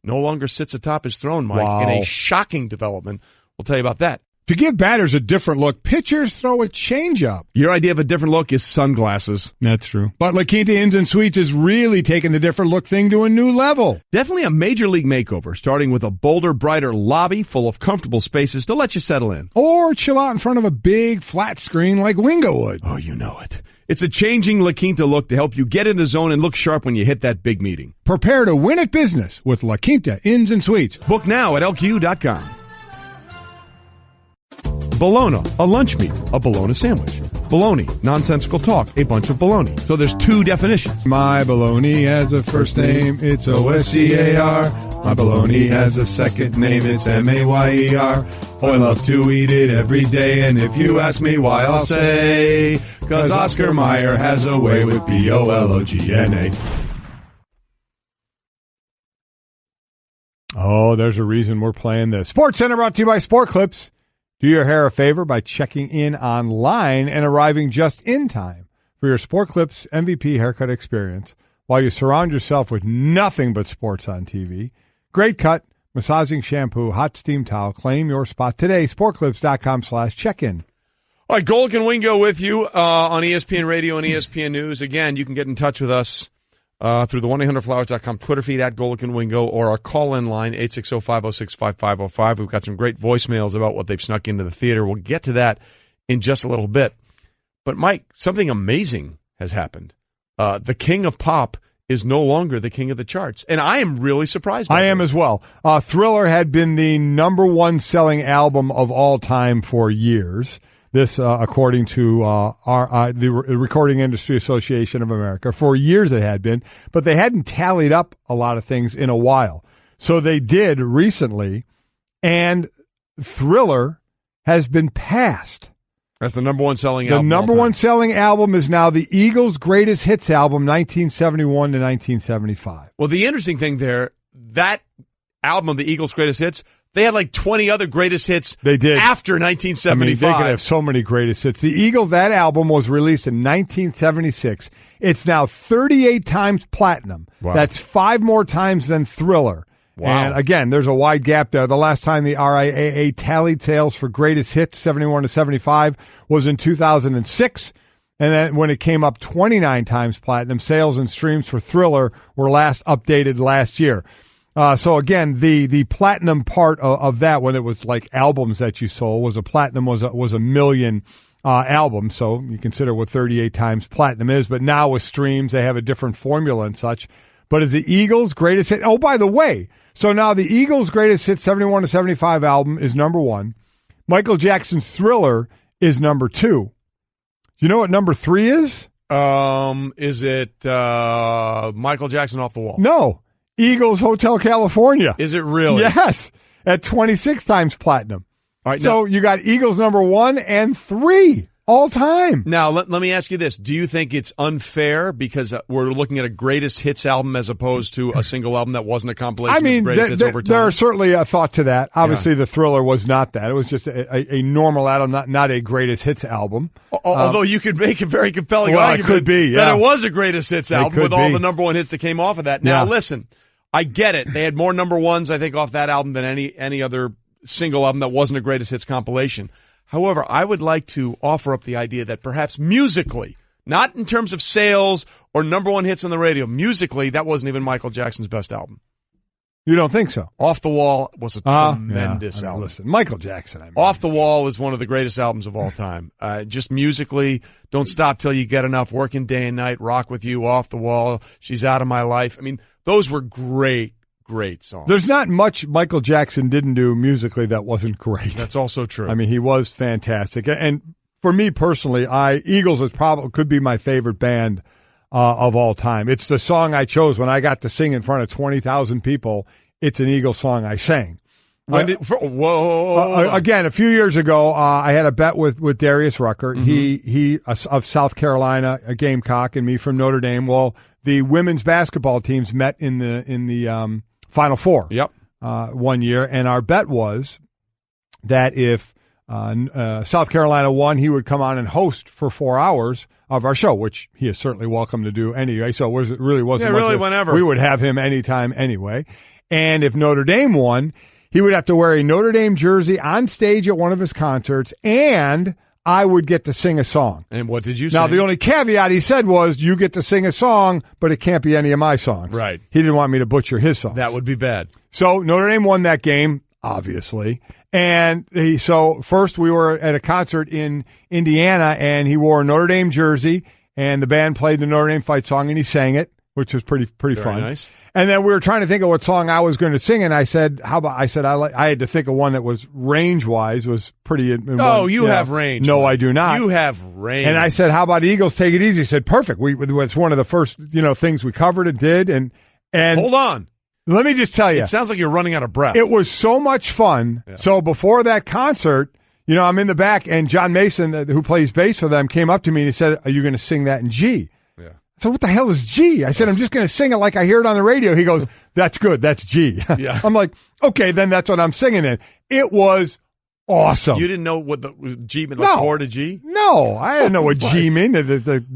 no longer sits atop his throne, Mike, in a shocking development. We'll tell you about that. To give batters a different look, pitchers throw a changeup. Your idea of a different look is sunglasses. That's true. But La Quinta Inns and Suites is really taking the different look thing to a new level. Definitely a major league makeover, starting with a bolder, brighter lobby full of comfortable spaces to let you settle in. Or chill out in front of a big flat screen like Wingo would. Oh, you know it. It's a changing La Quinta look to help you get in the zone and look sharp when you hit that big meeting. Prepare to win at business with La Quinta Inns and Suites. Book now at LQ.com. Bologna, a lunch meat, a bologna sandwich. Bologna, nonsensical talk, a bunch of bologna. So there's 2 definitions. My bologna has a first name, it's O-S-C-A-R. My bologna has a second name, it's M-A-Y-E-R. Oh, I love to eat it every day, and if you ask me why, I'll say, 'cause Oscar Mayer has a way with B-O-L-O-G-N-A. Oh, there's a reason we're playing this. Sports Center brought to you by Sport Clips. Do your hair a favor by checking in online and arriving just in time for your Sport Clips MVP haircut experience while you surround yourself with nothing but sports on TV. Great cut, massaging shampoo, hot steam towel. Claim your spot today. SportClips.com/check-in. All right, Golic and Wingo with you on ESPN Radio and ESPN News. Again, you can get in touch with us through the 1-800-Flowers.com Twitter feed at Golic and Wingo or our call-in line, 860-506-5505. We've got some great voicemails about what they've snuck into the theater. We'll get to that in just a little bit. But, Mike, something amazing has happened. The king of pop is no longer the king of the charts. And I am really surprised by this. I am as well. Thriller had been the number 1 selling album of all time for years. This, according to the Recording Industry Association of America. For years it had been, but they hadn't tallied up a lot of things in a while. So they did recently, and Thriller has been passed. That's the number 1 selling album. The number 1 selling album is now the Eagles' Greatest Hits album, 1971 to 1975. Well, the interesting thing there, that album, the Eagles' Greatest Hits, they had like 20 other greatest hits they did. After 1975. I mean, they could have so many greatest hits. The Eagles, that album was released in 1976. It's now 38 times platinum. Wow. That's 5 more times than Thriller. Wow. And again, there's a wide gap there. The last time the RIAA tallied sales for greatest hits, 71 to 75, was in 2006. And then when it came up 29 times platinum, sales and streams for Thriller were last updated last year. So again, the platinum part of that, when it was like albums that you sold, was a million albums. So you consider what 38 times platinum is. But now with streams, they have a different formula and such. But is the Eagles' greatest hit? Oh, by the way, so now the Eagles' greatest hit 71 to 75 album is number 1. Michael Jackson's Thriller is number 2. You know what number 3 is? Is it Michael Jackson Off the Wall? No. Eagles Hotel California. Is it really? Yes, at 26 times platinum. All right, so you got Eagles number 1 and 3 all time. Now, let me ask you this. Do you think it's unfair because we're looking at a greatest hits album as opposed to a single album that wasn't a compilation of greatest hits over time? There are certainly a thought to that. Obviously, The Thriller was not that. It was just a normal album, not a greatest hits album. Although you could make a very compelling argument it could be, that it was a greatest hits album with all the number one hits that came off of that. Now, listen, I get it. They had more number ones, I think, off that album than any other single album that wasn't a greatest hits compilation. However, I would like to offer up the idea that perhaps musically, not in terms of sales or number one hits on the radio, musically, that wasn't even Michael Jackson's best album. You don't think so? Off the Wall was a tremendous album. Listen, Michael Jackson. Off the Wall is one of the greatest albums of all time. Just musically, Don't Stop Till You Get Enough, Working Day and Night, Rock With You, Off the Wall, She's Out of My Life. I mean, those were great songs. There's not much Michael Jackson didn't do musically that wasn't great. That's also true. I mean, he was fantastic. And for me personally, Eagles could be my favorite band of all time. It's the song I chose when I got to sing in front of 20,000 people. It's an Eagles song I sang. Again, a few years ago, I had a bet with Darius Rucker. Mm-hmm. He of South Carolina, a Gamecock, and me from Notre Dame. Well, the women's basketball teams met in the Final Four. Yep. 1 year, and our bet was that if South Carolina won, he would come on and host for 4 hours of our show, which he is certainly welcome to do anyway. So it really wasn't. Yeah, really, whenever we would have him anytime anyway. And if Notre Dame won, he would have to wear a Notre Dame jersey on stage at one of his concerts, and I would get to sing a song. And what did you sing? Now, the only caveat he said was, you get to sing a song, but it can't be any of my songs. Right. He didn't want me to butcher his songs. That would be bad. So Notre Dame won that game, obviously. And so first we were at a concert in Indiana, and he wore a Notre Dame jersey, and the band played the Notre Dame fight song, and he sang it, which was pretty fun. Nice. And then we were trying to think of what song I was going to sing, and I said, I had to think of one that was range-wise, was pretty. You have range. No, I do not. You have range. And I said, how about Eagles Take It Easy? He said, perfect. It's one of the first, things we covered and did. And hold on. Let me just tell you. It sounds like you're running out of breath. It was so much fun. Yeah. So before that concert, I'm in the back, and John Mason, who plays bass for them, came up to me and he said, are you going to sing that in G? So what the hell is G? I said, I'm just going to sing it like I hear it on the radio. He goes, that's good. That's G. Yeah. I'm like, okay, then that's what I'm singing in. It was awesome. You didn't know what the G meant, like 4 to G? No, I didn't know what G meant.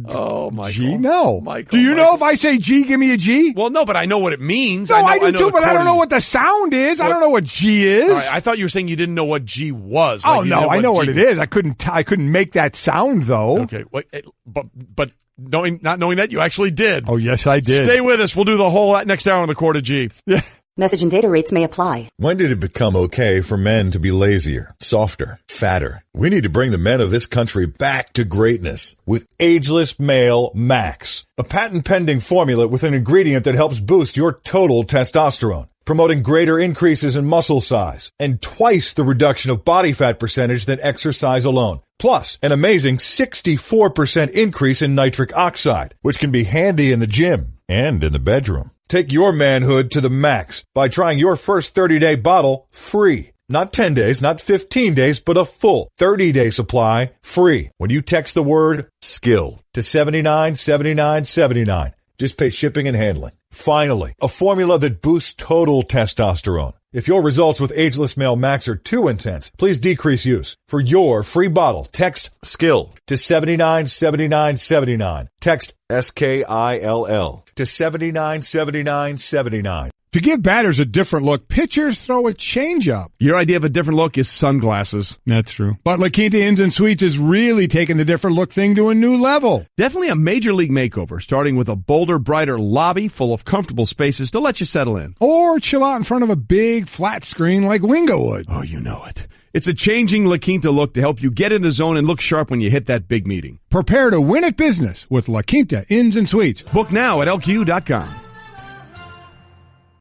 Oh, Michael. G? No. Michael, do you know if I say G, give me a G? Well, no, but I know what it means. No, I do too, but I don't know what the sound is. I don't know what G is. All right, I thought you were saying you didn't know what G was. Oh, no, I know what it is. I couldn't make that sound, though. Okay, wait, but not knowing that, you actually did. Oh, yes, I did. Stay with us. We'll do the whole next hour on the Quarter G. Yeah. Message and data rates may apply. When did it become okay for men to be lazier, softer, fatter? We need to bring the men of this country back to greatness with Ageless Male Max, a patent-pending formula with an ingredient that helps boost your total testosterone, promoting greater increases in muscle size and twice the reduction of body fat percentage than exercise alone. Plus, an amazing 64% increase in nitric oxide, which can be handy in the gym and in the bedroom. Take your manhood to the max by trying your first 30-day bottle free. Not 10 days, not 15 days, but a full 30-day supply free when you text the word SKILL to 797979. Just pay shipping and handling. Finally, a formula that boosts total testosterone. If your results with Ageless Male Max are too intense, please decrease use. For your free bottle, text SKILL to 797979. Text SKILL to 797979. To give batters a different look, pitchers throw a changeup. Your idea of a different look is sunglasses. That's true. But La Quinta Inns and Suites is really taking the different look thing to a new level. Definitely a major league makeover, starting with a bolder, brighter lobby full of comfortable spaces to let you settle in. Or chill out in front of a big flat screen like Wingo would. Oh, you know it. It's a changing La Quinta look to help you get in the zone and look sharp when you hit that big meeting. Prepare to win at business with La Quinta Inns and Suites. Book now at LQ.com.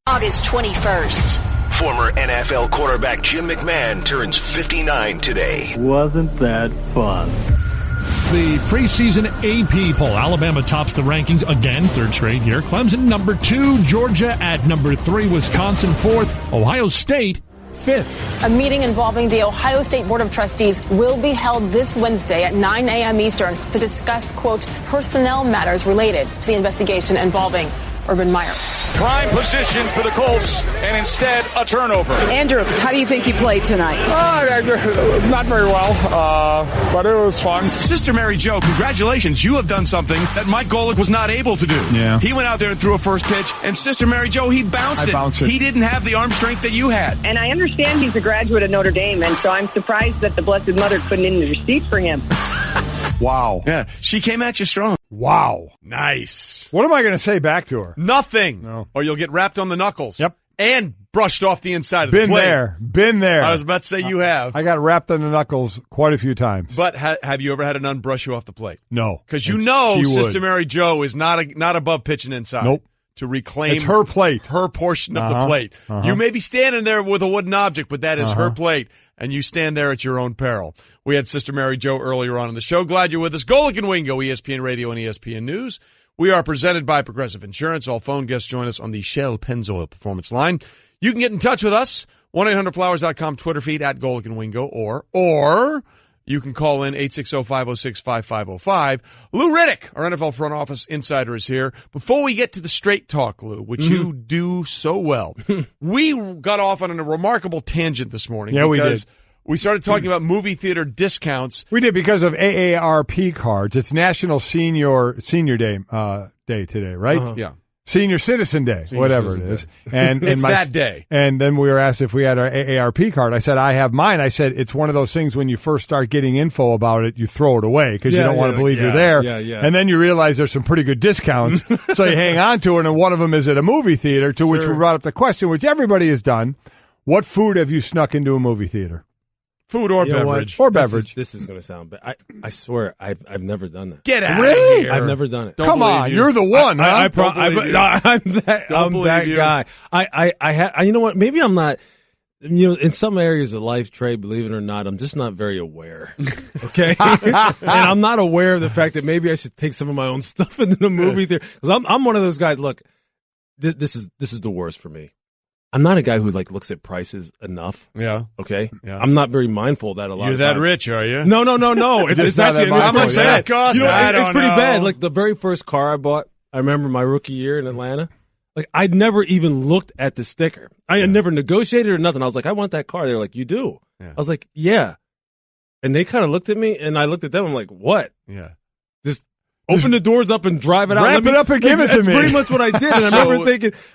August 21st. Former NFL quarterback Jim McMahon turns 59 today. Wasn't that fun? The preseason AP poll. Alabama tops the rankings again, third straight year. Clemson number 2, Georgia at number 3, Wisconsin 4th, Ohio State 5th. A meeting involving the Ohio State Board of Trustees will be held this Wednesday at 9 a.m. Eastern to discuss, quote, personnel matters related to the investigation involving Urban Meyer. Prime position for the Colts, and instead a turnover. Andrew, how do you think you played tonight? Not very well, but it was fun. Sister Mary Jo, congratulations. You have done something that Mike Golic was not able to do. Yeah. He went out there and threw a first pitch, and Sister Mary Jo, he bounced it. He didn't have the arm strength that you had. And I understand he's a graduate of Notre Dame, and so I'm surprised that the Blessed Mother couldn't intercede for him. Wow. Yeah, she came at you strong. Wow. Nice. What am I going to say back to her? Nothing. No. Or you'll get wrapped on the knuckles. Yep. And brushed off the inside of the plate. Been there. I was about to say you have. I got wrapped on the knuckles quite a few times. But have you ever had an unbrush you off the plate? No. Because you know Sister Mary Jo is not above pitching inside. Nope. To reclaim it's her plate. Her portion of the plate. You may be standing there with a wooden object, but that is her plate, and you stand there at your own peril. We had Sister Mary Jo earlier on in the show. Glad you're with us. Golic and Wingo, ESPN Radio and ESPN News. We are presented by Progressive Insurance. All phone guests join us on the Shell Pennzoil Performance Line. You can get in touch with us, 1-800-Flowers.com, Twitter feed at Golic and Wingo, or you can call in 860-506-5505. Lou Riddick, our NFL front office insider, is here. Before we get to the straight talk, Lou, which you do so well, we got off on a remarkable tangent this morning. Yeah, we did. We started talking about movie theater discounts. We did because of AARP cards. It's National Senior Day today, right? Yeah. Senior Citizen Day, whatever it is. And it's that day. And then we were asked if we had our AARP card. I said, I have mine. I said, it's one of those things when you first start getting info about it, you throw it away because you don't want to believe you're there. And then you realize there's some pretty good discounts. So you hang on to it, and one of them is at a movie theater, to which we brought up the question, which everybody has done. What food have you snuck into a movie theater? Food or beverage. Or beverage. This is going to sound bad. I swear, I've never done that. Get out of here. I've never done it. Come on, you're the one, huh? I'm that guy. I you know what? Maybe I'm not. You know, in some areas of life, Trey, believe it or not, I'm just not very aware. Okay, and I'm not aware of the fact that maybe I should take some of my own stuff into the movie theater, because I'm one of those guys. Look, this is the worst for me. I'm not a guy who looks at prices enough. Yeah. Okay. Yeah. I'm not very mindful of that a lot. You're of that times. rich, are you? No. It's actually how much that cost? You know, I don't it's pretty know. bad. Like the very first car I bought, I remember my rookie year in Atlanta. Like I'd never even looked at the sticker. I had never negotiated or nothing. I was like, I want that car. They were like, you do? Yeah. I was like, yeah. And they kind of looked at me, and I looked at them. I'm like, what? Yeah. Just open the doors up and drive it out. Wrap it up and give it to me. That's pretty much what I did. And I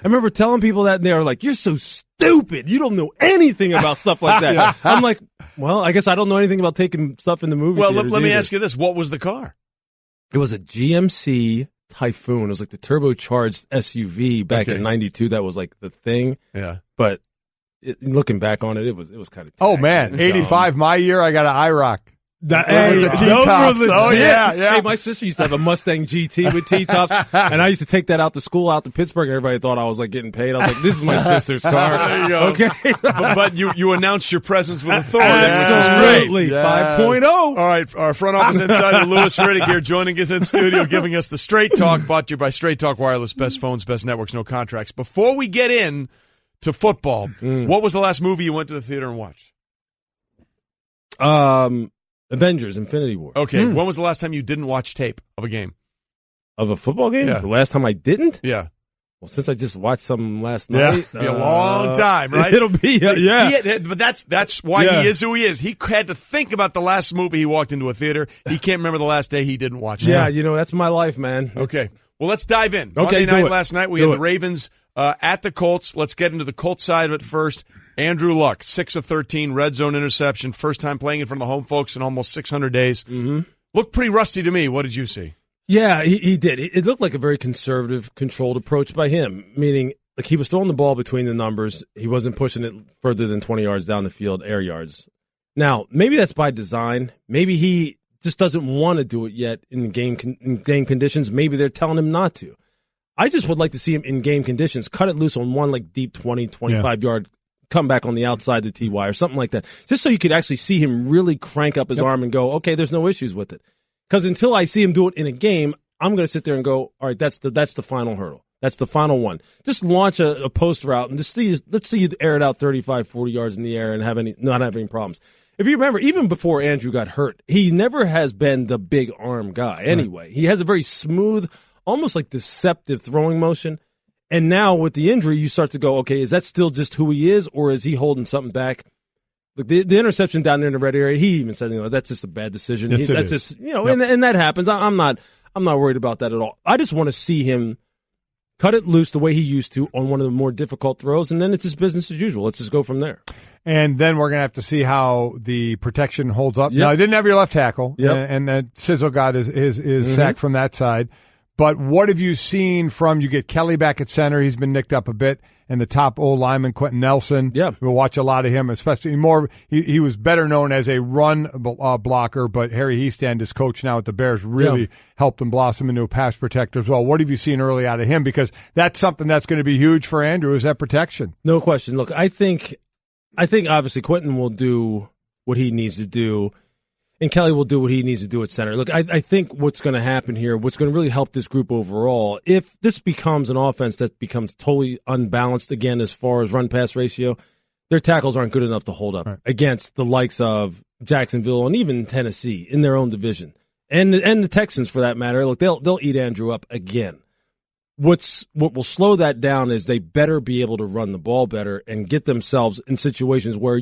remember telling people that, and they were like, you're so stupid. You don't know anything about stuff like that. I'm like, well, I guess I don't know anything about taking stuff in the movie theaters. Well, let me either. ask you this. What was the car? It was a GMC Typhoon. It was like the turbocharged SUV back in 92. That was like the thing. Yeah. But looking back on it, it was kind of Oh, man. 85, my year, I got an IROC. Hey, the T-tops. Oh, yeah. Hey, my sister used to have a Mustang GT with T-tops, and I used to take that out to school, out to Pittsburgh, and everybody thought I was like getting paid. I was like, this is my sister's car. There you go. Okay. but you announced your presence with authority. Absolutely. 5.0. All right. Our front office insider, Louis Riddick, here joining us in studio, giving us the Straight Talk, brought to you by Straight Talk Wireless, best phones, best networks, no contracts. Before we get in to football, what was the last movie you went to the theater and watched? Avengers, Infinity War. Okay. When was the last time you didn't watch tape of a game? Of a football game? Yeah. The last time I didn't? Yeah. Well, since I just watched some last night. Be a long time, right? It'll be, But that's why he is who he is. He had to think about the last movie he walked into a theater. He can't remember the last day he didn't watch it. Yeah, that's my life, man. Okay. Well, let's dive in. Okay, Monday night last night, we had the Ravens at the Colts. Let's get into the Colts side of it first. Andrew Luck, 6 of 13, red zone interception, first time playing in front of the home folks in almost 600 days. Mm-hmm. Looked pretty rusty to me. What did you see? Yeah, he did. It looked like a very conservative, controlled approach by him, meaning like he was throwing the ball between the numbers. He wasn't pushing it further than 20 yards down the field, air yards. Now, maybe that's by design. Maybe he just doesn't want to do it yet in game conditions. Maybe they're telling him not to. I just would like to see him in game conditions, cut it loose on one like deep 20, 25-yard come back on the outside the TY or something like that, just so you could actually see him really crank up his arm and go, okay, there's no issues with it. Because until I see him do it in a game, I'm going to sit there and go, all right, that's the final hurdle. That's the final one. Just launch a post route and let's see you air it out 35, 40 yards in the air and not have any problems. If you remember, even before Andrew got hurt, he never has been the big arm guy anyway. Right. He has a very smooth, almost like deceptive throwing motion. And now with the injury, you start to go, okay, is that still just who he is, or is he holding something back? Look, the interception down there in the red area, he even said, that's just a bad decision. Yes, that's is. just, and that happens. I'm not worried about that at all. I just want to see him cut it loose the way he used to on one of the more difficult throws, and then it's just business as usual. Let's just go from there. And then we're going to have to see how the protection holds up. Yep. Now, I didn't have your left tackle, and then Sizzle got his sack from that side. But what have you seen from, you get Kelly back at center, he's been nicked up a bit, and the top old lineman, Quentin Nelson. Yeah. We'll watch a lot of him, especially he was better known as a run blocker, but Harry Heastand, his coach now at the Bears, really helped him blossom into a pass protector as well. What have you seen early out of him? Because that's something that's going to be huge for Andrew, is that protection. No question. Look, I think obviously Quentin will do what he needs to do, and Kelly will do what he needs to do at center. Look, I think what's going to happen here, what's going to really help this group overall, if this becomes an offense that becomes totally unbalanced again as far as run-pass ratio, their tackles aren't good enough to hold up against the likes of Jacksonville and even Tennessee in their own division. And the Texans, for that matter. Look, they'll eat Andrew up again. What will slow that down is they better be able to run the ball better and get themselves in situations where,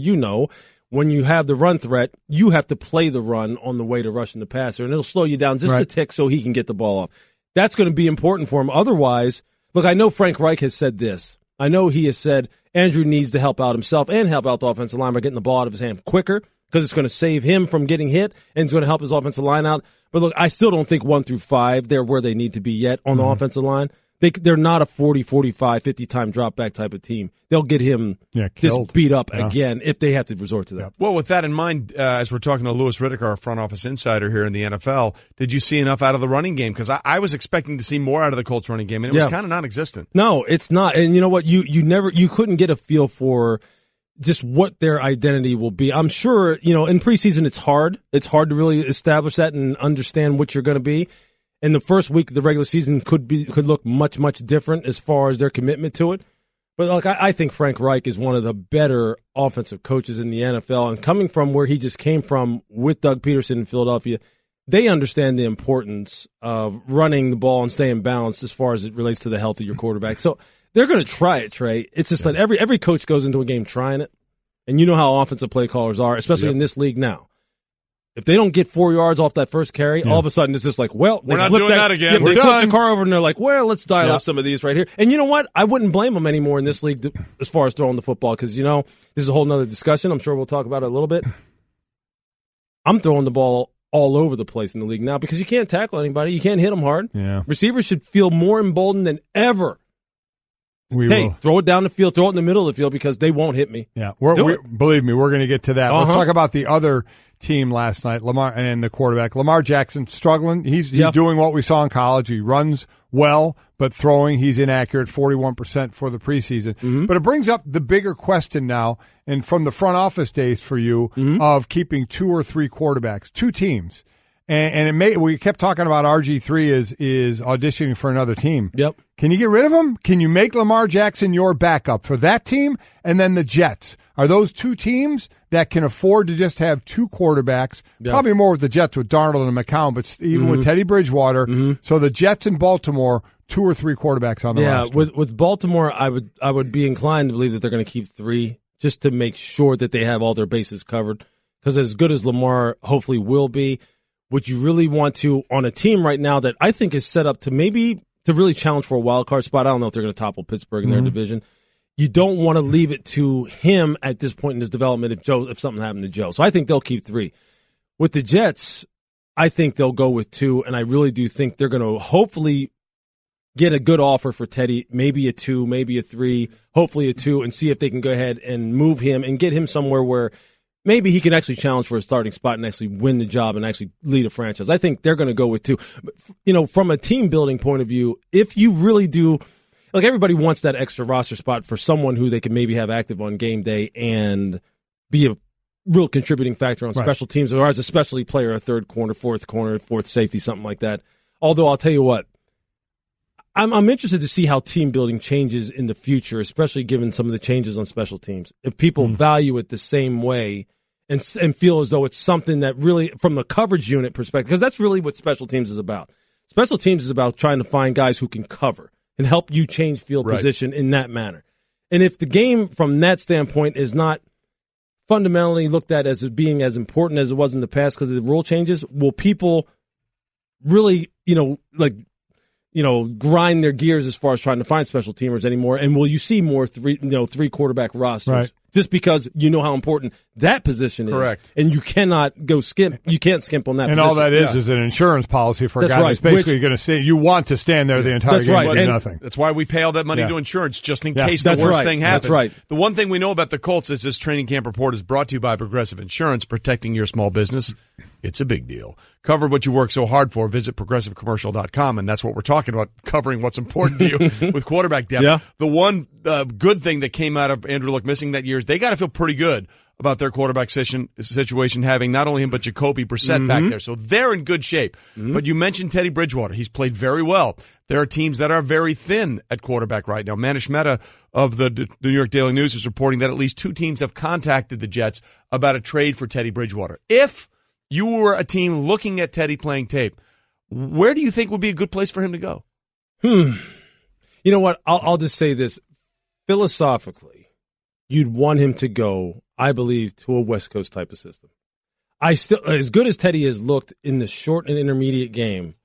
when you have the run threat, you have to play the run on the way to rushing the passer, and it'll slow you down just a tick so he can get the ball off. That's going to be important for him. Otherwise, look, I know Frank Reich has said this. I know he has said Andrew needs to help out himself and help out the offensive line by getting the ball out of his hand quicker, because it's going to save him from getting hit and it's going to help his offensive line out. But look, I still don't think 1 through 5, they're where they need to be yet on the offensive line. They're not a 40, 45, 50-time drop-back type of team. They'll get him just beat up again if they have to resort to that. Well, with that in mind, as we're talking to Louis Riddick, our front office insider here in the NFL, did you see enough out of the running game? Because I was expecting to see more out of the Colts running game, and it was kind of non-existent. No, it's not. And you know what? You couldn't get a feel for just what their identity will be. I'm sure, in preseason it's hard. It's hard to really establish that and understand what you're going to be. And the first week of the regular season could look much, much different as far as their commitment to it. But look, I think Frank Reich is one of the better offensive coaches in the NFL. And coming from where he just came from with Doug Peterson in Philadelphia, they understand the importance of running the ball and staying balanced as far as it relates to the health of your quarterback. So they're going to try it, Trey. It's just that every coach goes into a game trying it. And you know how offensive play callers are, especially in this league now. If they don't get 4 yards off that first carry, all of a sudden it's just like, well, we're not doing that again. They flip the car over and they're like, well, let's dial up some of these right here. And you know what? I wouldn't blame them anymore in this league as far as throwing the football, because, this is a whole nother discussion. I'm sure we'll talk about it a little bit. I'm throwing the ball all over the place in the league now because you can't tackle anybody. You can't hit them hard. Yeah. Receivers should feel more emboldened than ever. Will. Throw it down the field, throw it in the middle of the field because they won't hit me. Yeah, believe me, we're going to get to that. Let's talk about the other team last night, Lamar and the quarterback. Lamar Jackson struggling. He's doing what we saw in college. He runs well, but throwing, he's inaccurate, 41% for the preseason. Mm-hmm. But it brings up the bigger question now, and from the front office days for you, of keeping 2 or 3 quarterbacks, 2 teams. And we kept talking about RG3 is auditioning for another team. Yep. Can you get rid of him? Can you make Lamar Jackson your backup for that team? And then the Jets. Are those 2 teams that can afford to just have 2 quarterbacks? Yep. Probably more with the Jets with Darnold and McCown, but even with Teddy Bridgewater. So the Jets and Baltimore, 2 or 3 quarterbacks on the roster. Yeah, with Baltimore, I would be inclined to believe that they're going to keep 3 just to make sure that they have all their bases covered. Because as good as Lamar hopefully will be, would you really want to, on a team right now that I think is set up to really challenge for a wild card spot? I don't know if they're going to topple Pittsburgh in their division. You don't want to leave it to him at this point in his development if something happened to Joe. So I think they'll keep 3. With the Jets, I think they'll go with 2, and I really do think they're going to hopefully get a good offer for Teddy, maybe a 2, maybe a 3, hopefully a 2, and see if they can go ahead and move him and get him somewhere where maybe he can actually challenge for a starting spot and actually win the job and actually lead a franchise. I think they're going to go with 2. But, from a team building point of view, if you really do, like everybody wants that extra roster spot for someone who they can maybe have active on game day and be a real contributing factor on special teams, or as a specialty player, a third corner, fourth safety, something like that. Although I'll tell you what, I'm interested to see how team building changes in the future, especially given some of the changes on special teams. If people value it the same way and feel as though it's something that really, from the coverage unit perspective, because that's really what special teams is about. Special teams is about trying to find guys who can cover and help you change field position in that manner. And if the game from that standpoint is not fundamentally looked at as being as important as it was in the past because of the rule changes, will people really, grind their gears as far as trying to find special teamers anymore? And will you see more three quarterback rosters? Right. Just because you know how important that position is. Correct. And you cannot go skimp. You can't skimp on that position. And all that is an insurance policy for a guy who's basically going to stay. You want to stand there the entire game and do nothing. That's why we pay all that money to insurance, just in case the worst thing happens. That's right. The one thing we know about the Colts is this training camp report is brought to you by Progressive Insurance, protecting your small business. It's a big deal. Cover what you work so hard for. Visit ProgressiveCommercial.com, and that's what we're talking about, covering what's important to you with quarterback depth. Yeah. The one good thing that came out of Andrew Luck missing that year is they got to feel pretty good about their quarterback situation, having not only him but Jacoby Brissett back there. So they're in good shape. But you mentioned Teddy Bridgewater. He's played very well. There are teams that are very thin at quarterback right now. Manish Mehta of the New York Daily News is reporting that at least 2 teams have contacted the Jets about a trade for Teddy Bridgewater. If you were a team looking at Teddy playing tape, where do you think would be a good place for him to go? You know what? I'll just say this. Philosophically, you'd want him to go, I believe, to a West Coast type of system. As good as Teddy has looked in the short and intermediate game,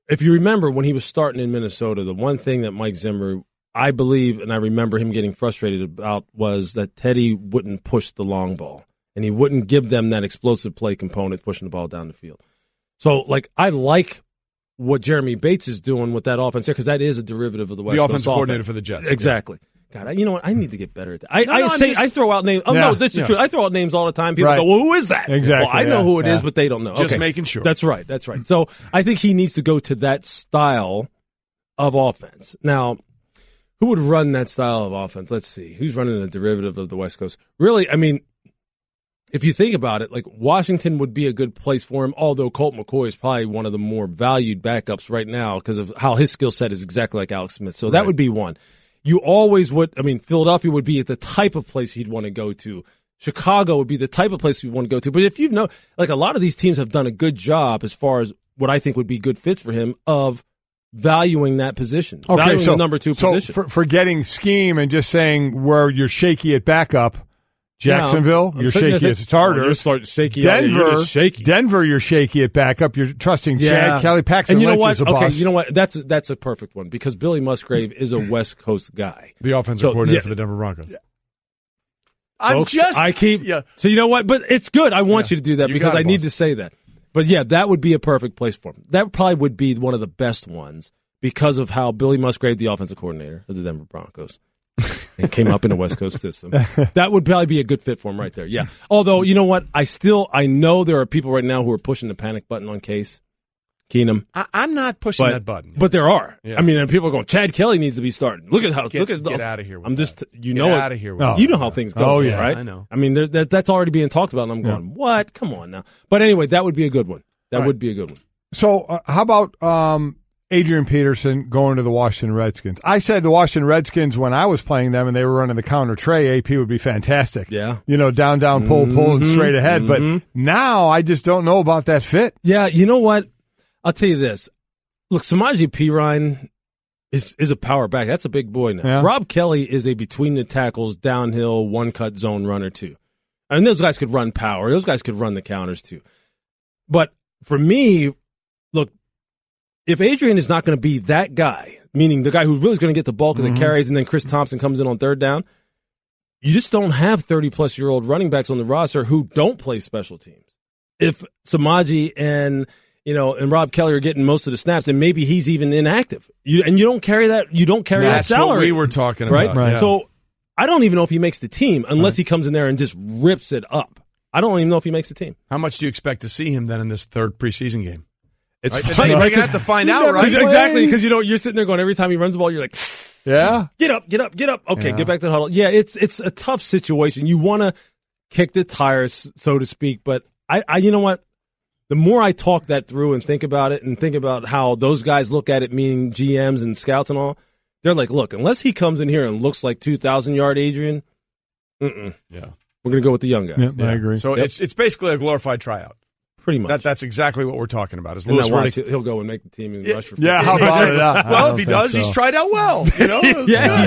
if you remember when he was starting in Minnesota, the one thing that Mike Zimmer, I believe, and I remember him getting frustrated about, was that Teddy wouldn't push the long ball. And he wouldn't give them that explosive play component, pushing the ball down the field. So, I like what Jeremy Bates is doing with that offense there, because that is a derivative of the West Coast offensive coordinator for the Jets. Exactly. Yeah. God, you know what? I need to get better at that. I throw out names. Oh, no, this is true. I throw out names all the time. People go, well, who is that? Exactly. Well, I know who it is, but they don't know. Just making sure. That's right. So, I think he needs to go to that style of offense. Now, who would run that style of offense? Let's see. Who's running a derivative of the West Coast? Really, I mean, if you think about it, Washington would be a good place for him, although Colt McCoy is probably one of the more valued backups right now because of how his skill set is exactly like Alex Smith. So that would be one. You always would, Philadelphia would be the type of place you'd want to go to. Chicago would be the type of place you'd want to go to. But if you know, a lot of these teams have done a good job as far as what I think would be good fits for him of valuing that position, valuing the number 2 position. So forgetting scheme and just saying where you're shaky at backup, Jacksonville, you're shaky as a starter. Denver, you're shaky at backup. You're trusting Chad Kelly, Paxton Lynch as a boss. Okay, you know what? That's a perfect one because Billy Musgrave is a West Coast guy. The offensive coordinator for the Denver Broncos. So you know what? But it's good. I want you to do that because I need to say that. But that would be a perfect place for him. That probably would be one of the best ones because of how Billy Musgrave, the offensive coordinator of the Denver Broncos, and came up in a West Coast system. That would probably be a good fit for him right there. Yeah. Although, you know what? I know there are people right now who are pushing the panic button on Case Keenum. I'm not pushing that button. But there are. Yeah. And people are going, Chad Kelly needs to be starting. Get out of here. Get out of here. You know how things go. Right? I know. That's already being talked about, and I'm going, what? Come on now. But anyway, that would be a good one. That would be a good one. So how about Adrian Peterson going to the Washington Redskins? I said the Washington Redskins when I was playing them and they were running the counter tray, AP would be fantastic. Yeah. Down, pull, and straight ahead. But now I just don't know about that fit. Yeah, you know what? I'll tell you this. Look, Samaje Perine is a power back. That's a big boy now. Yeah. Rob Kelly is a between the tackles, downhill, one-cut zone runner too. Those guys could run power. Those guys could run the counters too. But for me, look, if Adrian is not going to be that guy, meaning the guy who really is going to get the bulk of the carries and then Chris Thompson comes in on third down, you just don't have 30-plus-year-old running backs on the roster who don't play special teams. If Samaje and Rob Kelly are getting most of the snaps, and maybe he's even inactive. You don't carry that. You don't carry that salary. That's what we were talking about. Right? So I don't even know if he makes the team unless he comes in there and just rips it up. I don't even know if he makes the team. How much do you expect to see him then in this third preseason game? It's funny. You're going to have to find out, right? Exactly, because you're sitting there going, every time he runs the ball, you're like, yeah, get up. Okay, get back to the huddle. Yeah, it's a tough situation. You want to kick the tires, so to speak, but I you know what? the more I talk that through and think about it and think about how those guys look at it, meaning GMs and scouts and all, they're like, look, unless he comes in here and looks like 2,000-yard Adrian, we're going to go with the young guy. Yep, I agree. So it's basically a glorified tryout. Pretty much. That's exactly what we're talking about. Is and Louis Riddick, he'll go and make the team and rush for 50. Yeah, how about it? Well, if he does, he's tried out well. You know, he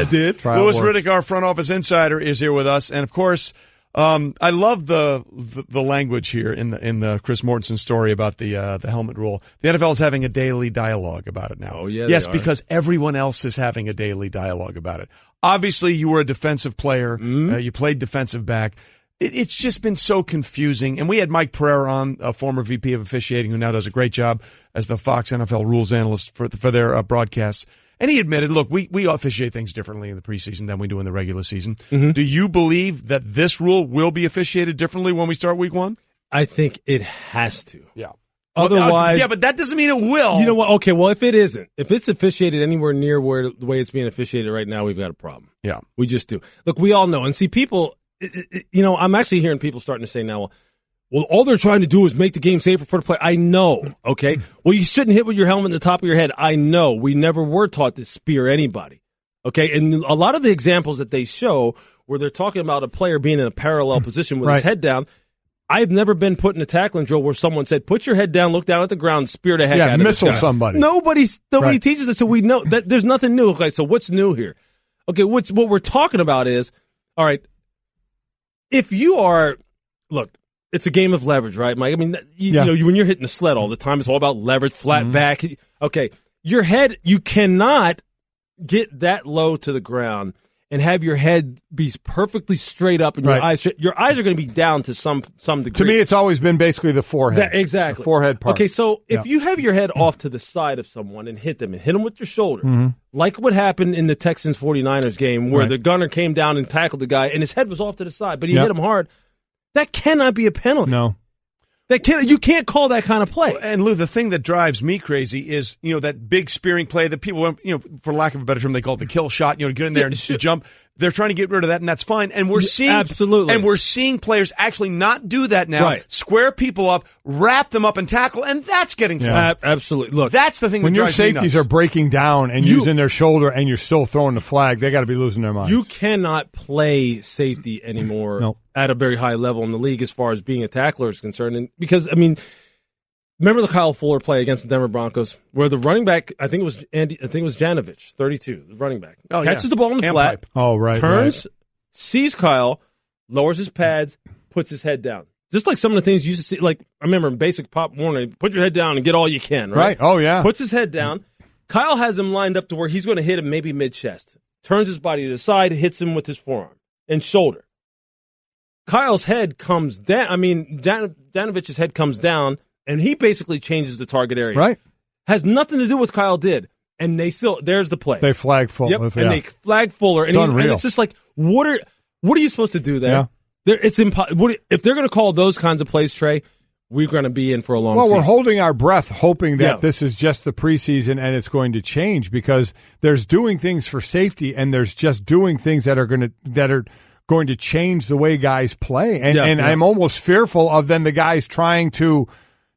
did. Louis Riddick, our front office insider, is here with us, and of course, I love the language here in the Chris Mortensen story about the helmet rule. The NFL is having a daily dialogue about it now. Oh yeah, yes, because everyone else is having a daily dialogue about it. Obviously, you were a defensive player. You played defensive back. It's just been so confusing. And we had Mike Pereira on, a former VP of officiating, who now does a great job as the Fox NFL rules analyst for their broadcasts. And he admitted, look, we officiate things differently in the preseason than we do in the regular season. Do you believe that this rule will be officiated differently when we start week 1? I think it has to. Yeah. Otherwise, yeah, but that doesn't mean it will. You know what? Okay, well, if it isn't, if it's officiated anywhere near the way it's being officiated right now, we've got a problem. Yeah. We just do. Look, we all know. And see, people, I'm actually hearing people starting to say now, well, all they're trying to do is make the game safer for the player. I know, okay? Well, you shouldn't hit with your helmet in the top of your head. I know. We never were taught to spear anybody, okay? And a lot of the examples that they show where they're talking about a player being in a parallel position with his head down, I've never been put in a tackling drill where someone said, put your head down, look down at the ground, spear the heck out of this guy. Missile somebody. Nobody teaches us, so we know that there's nothing new. Okay, so what's new here? Okay, what we're talking about is, all right, if you are, look, it's a game of leverage, right, Mike? I mean, you know, when you're hitting the sled all the time, it's all about leverage, flat back. Okay, your head, you cannot get that low to the ground and have your head be perfectly straight up and your eyes are going to be down to some degree. To me, it's always been basically the forehead. Exactly. The forehead part. Okay, so if you have your head off to the side of someone and hit them with your shoulder, like what happened in the Texans 49ers game where the gunner came down and tackled the guy and his head was off to the side, but he hit him hard, that cannot be a penalty. No. You can't call that kind of play. And Lou, the thing that drives me crazy is, that big spearing play that people, for lack of a better term, they call it the kill shot, get in there and jump. They're trying to get rid of that, and that's fine. And we're seeing players actually not do that now. Right. Square people up, wrap them up and tackle, and that's getting flagged. Absolutely. Look, that's the thing when that your drives me safeties nuts. are breaking down and using their shoulder and you're still throwing the flag, they got to be losing their minds. You cannot play safety anymore at a very high level in the league as far as being a tackler is concerned. And because, remember the Kyle Fuller play against the Denver Broncos where the running back, I think it was Janovich, 32, the running back, catches the ball in the flat, turns, sees Kyle, lowers his pads, puts his head down. Just like some of the things you used to see, like I remember in basic Pop Warner, put your head down and get all you can, right? Oh, yeah. Puts his head down. Kyle has him lined up to where he's going to hit him maybe mid-chest. Turns his body to the side, hits him with his forearm and shoulder. Kyle's head comes down. Janovich's head comes down, and he basically changes the target area. Right. Has nothing to do with what Kyle did. And there's the play. They flag Fuller. Yep, and they flag Fuller. And, unreal. And it's just like, what are you supposed to do there? Yeah. It's impossible. If they're going to call those kinds of plays, Trey, we're going to be in for a long season. Well, we're holding our breath, hoping that this is just the preseason and it's going to change because there's doing things for safety and there's just doing things that are going to change the way guys play. And I'm almost fearful of then the guys trying to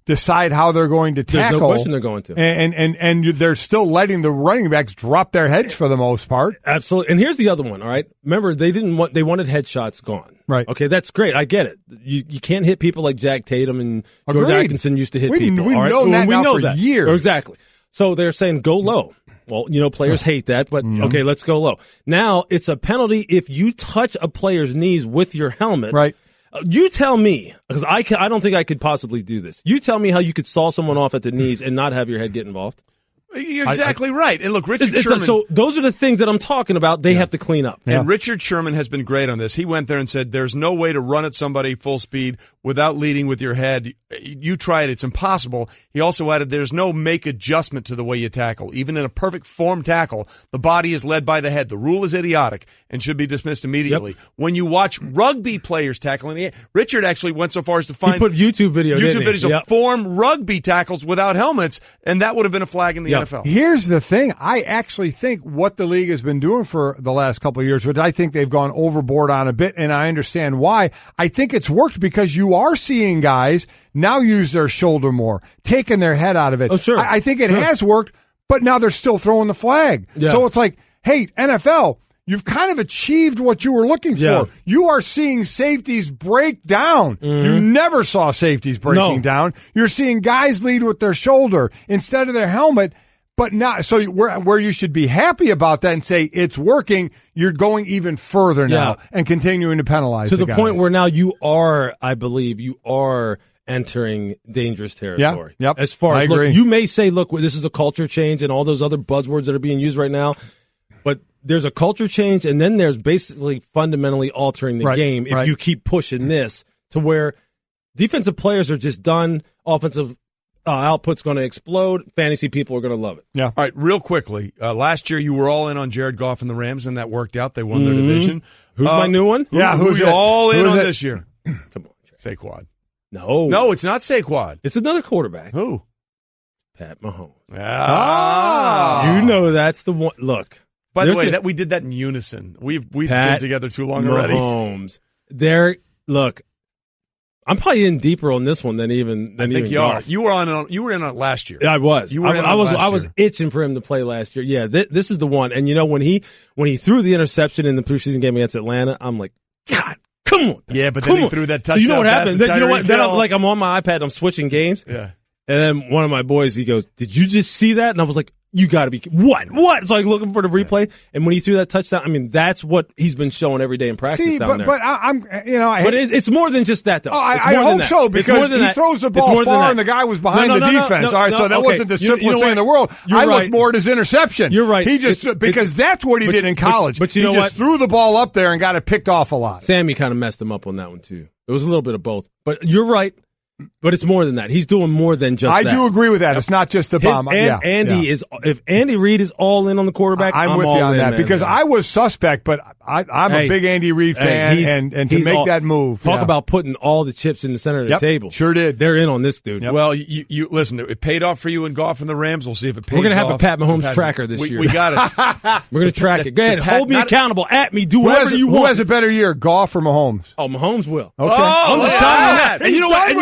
decide how they're going to tackle. There's no question they're going to. And they're still letting the running backs drop their heads for the most part. Absolutely. And here's the other one, all right? Remember, they wanted headshots gone. Right. Okay, that's great. I get it. You can't hit people like Jack Tatum and George Atkinson used to hit people. We know that for years. Exactly. So they're saying go low. Well, players hate that, but okay, let's go low. Now, it's a penalty if you touch a player's knees with your helmet. Right. You tell me, because I don't think I could possibly do this. You tell me how you could saw someone off at the knees and not have your head get involved. You're exactly right. And look, Richard Sherman. So those are the things that I'm talking about. They have to clean up. And Richard Sherman has been great on this. He went there and said, there's no way to run at somebody full speed without leading with your head. You try it. It's impossible. He also added, there's no make adjustment to the way you tackle. Even in a perfect form tackle, the body is led by the head. The rule is idiotic and should be dismissed immediately. Yep. When you watch rugby players tackling, Richard actually went so far as to find he put YouTube videos of form rugby tackles without helmets, and that would have been a flag in the NFL. Here's the thing. I actually think what the league has been doing for the last couple of years, which I think they've gone overboard on a bit, and I understand why. I think it's worked because you are seeing guys now use their shoulder more, taking their head out of it. Oh, sure. I think it has worked, but now they're still throwing the flag. Yeah. So it's like, hey, NFL, you've kind of achieved what you were looking for. You are seeing safeties break down. You never saw safeties breaking down. You're seeing guys lead with their shoulder instead of their helmet. But not so where you should be happy about that and say it's working, you're going even further now and continuing to penalize to the guys. point where now I believe you are entering dangerous territory. Yeah, yep. As far I as agree. look, you may say, look, this is a culture change and all those other buzzwords that are being used right now, but there's a culture change and then there's basically fundamentally altering the game if you keep pushing this to where defensive players are just done, offensive output's going to explode. Fantasy people are going to love it. Yeah. All right, real quickly. Last year, you were all in on Jared Goff and the Rams, and that worked out. They won their division. Who's my new one? Who's you all in on this year? Come on, Saquon. No, it's not Saquon. It's another quarterback. Who? Pat Mahomes. Ah. You know that's the one. Look. By the way, we did that in unison. We've been together too long already. Mahomes. Look. I'm probably in deeper on this one than even. I think you are. You were in on it last year. I was. You were I was itching for him to play last year. Yeah, this is the one. And you know when he threw the interception in the preseason game against Atlanta, I'm like, God, come on. Yeah, but then he threw that touchdown. So you know what happened? You know what? Then I'm on my iPad. I'm switching games. Yeah. And then one of my boys, he goes, "Did you just see that?" And I was like, "You got to be what?" It's like looking for the replay. And when he threw that touchdown, I mean, that's what he's been showing every day in practice down there. But I'm, but it's more than just that, though. I hope so because he throws the ball far and the guy was behind the defense. All right, so that wasn't the simplest thing in the world. I look more at his interception. You're right. He just because that's what he did in college. But you know what? He just threw the ball up there and got it picked off a lot. Sammy kind of messed him up on that one too. It was a little bit of both. But you're right. But it's more than that. He's doing more than just that. I do agree with that. It's not just the bomb. If Andy Reid is all in on the quarterback, I'm with you on that because I was suspect, but I'm a big Andy Reid fan, and to make that move. Talk about putting all the chips in the center of the table. Sure did. They're in on this dude. Yep. Well, you listen. It paid off for you in Goff and the Rams. We'll see if it pays off. We're gonna have a Pat Mahomes tracker this year. We got it. We're gonna track it. Go ahead, hold me accountable. At me. Do whatever you want. Who has a better year, Goff or Mahomes? Oh, Mahomes will. Okay. I'm just telling you that. And you know what? And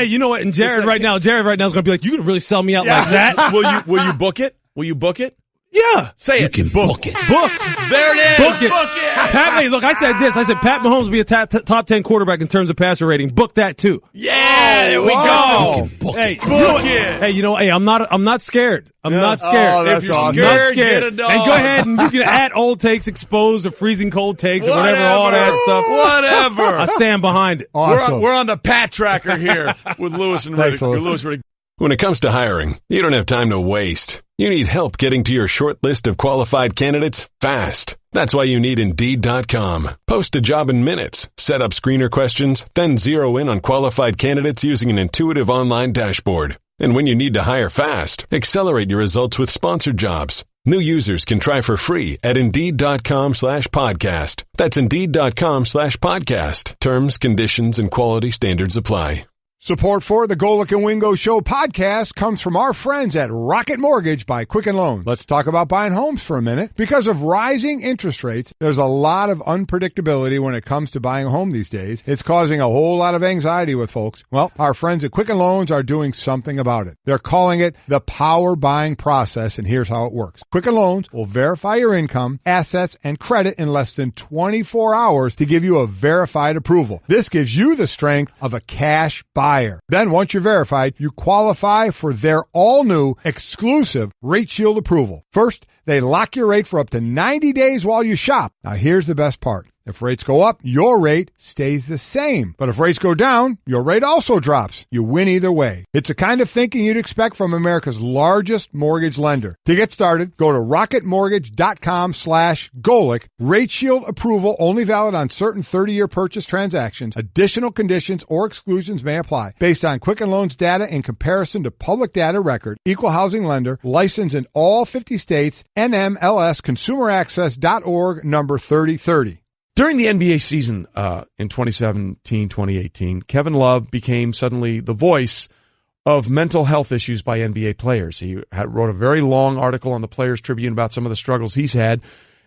you know what? And Jared right now is going to be like, you can really sell me out like that? Will you book it? Will you book it? Yeah. Say it. You can book it. Booked. There it is. Book it. Book it. Pat, look, I said this. I said Pat Mahomes will be a top 10 quarterback in terms of passer rating. Book that too. Yeah, there we go. You can book it. Book it. Hey, I'm not scared. I'm not scared. Oh, if you're scared, get a dog. And go ahead and you can add old takes exposed or freezing cold takes or whatever, all that stuff. Whatever. I stand behind it. Awesome. We're on the Pat tracker here with Lewis and Riddick. Riddick. When it comes to hiring, you don't have time to waste. You need help getting to your short list of qualified candidates fast. That's why you need Indeed.com. Post a job in minutes, set up screener questions, then zero in on qualified candidates using an intuitive online dashboard. And when you need to hire fast, accelerate your results with sponsored jobs. New users can try for free at Indeed.com/podcast. That's Indeed.com/podcast. Terms, conditions, and quality standards apply. Support for the Golic and Wingo Show podcast comes from our friends at Rocket Mortgage by Quicken Loans. Let's talk about buying homes for a minute. Because of rising interest rates, there's a lot of unpredictability when it comes to buying a home these days. It's causing a whole lot of anxiety with folks. Well, our friends at Quicken Loans are doing something about it. They're calling it the power buying process, and here's how it works. Quicken Loans will verify your income, assets, and credit in less than 24 hours to give you a verified approval. This gives you the strength of a cash buyer. Then once you're verified, you qualify for their all-new exclusive Rate Shield approval. First, they lock your rate for up to 90 days while you shop. Now here's the best part. If rates go up, your rate stays the same. But if rates go down, your rate also drops. You win either way. It's the kind of thinking you'd expect from America's largest mortgage lender. To get started, go to rocketmortgage.com/Golic. Rate Shield approval only valid on certain 30-year purchase transactions. Additional conditions or exclusions may apply. Based on Quicken Loans data in comparison to public data record. Equal housing lender. Licensed in all 50 states. NMLSconsumeraccess.org number 3030. During the NBA season in 2017-2018, Kevin Love became suddenly the voice of mental health issues by NBA players. He wrote a very long article on the Players Tribune about some of the struggles he's had.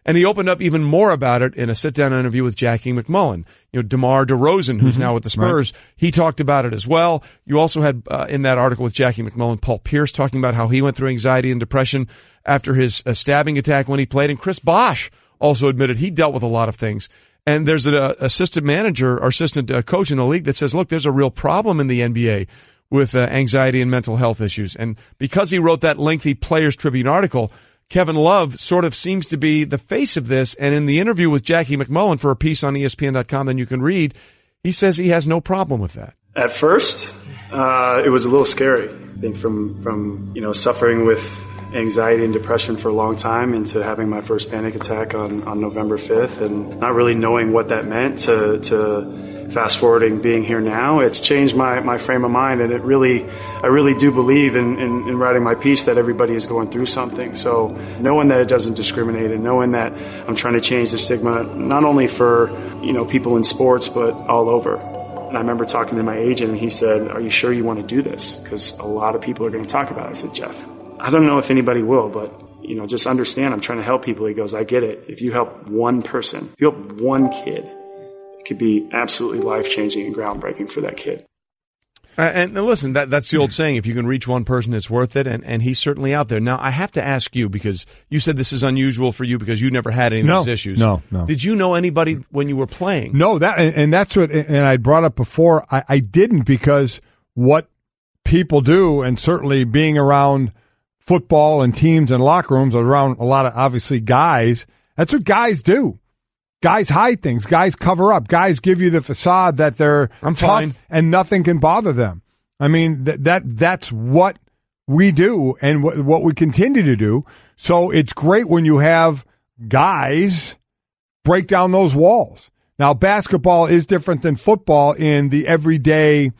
And he opened up even more about it in a sit-down interview with Jackie McMullen. DeMar DeRozan, who's now with the Spurs, he talked about it as well. You also had, in that article with Jackie McMullen, Paul Pierce talking about how he went through anxiety and depression after his stabbing attack when he played. And Chris Bosh also admitted he dealt with a lot of things. And there's an assistant manager or assistant coach in the league that says, look, there's a real problem in the NBA with anxiety and mental health issues. And because he wrote that lengthy Players Tribune article, Kevin Love sort of seems to be the face of this. And in the interview with Jackie McMullen for a piece on ESPN.com that you can read, he says he has no problem with that. At first, it was a little scary. I think from suffering with anxiety and depression for a long time into having my first panic attack on November 5th and not really knowing what that meant to fast forwarding being here now. It's changed my frame of mind, and I really do believe in writing my piece that everybody is going through something. So knowing that it doesn't discriminate and knowing that I'm trying to change the stigma not only for people in sports but all over. And I remember talking to my agent, and he said, "Are you sure you want to do this? Because a lot of people are going to talk about it." I said, "Jeff, I don't know if anybody will, but just understand I'm trying to help people." He goes, "I get it. If you help one person, if you help one kid, it could be absolutely life-changing and groundbreaking for that kid." And listen, that's the old saying, if you can reach one person, it's worth it, and he's certainly out there. Now, I have to ask you, because you said this is unusual for you because you never had any of those issues. No. Did you know anybody when you were playing? No, that's what, and I brought up before, I didn't, because what people do, and certainly being around football and teams and locker rooms, around a lot of, obviously, guys, that's what guys do. Guys hide things. Guys cover up. Guys give you the facade that they're tough fine and nothing can bother them. I mean, that's what we do and what we continue to do. So it's great when you have guys break down those walls. Now, basketball is different than football in the everyday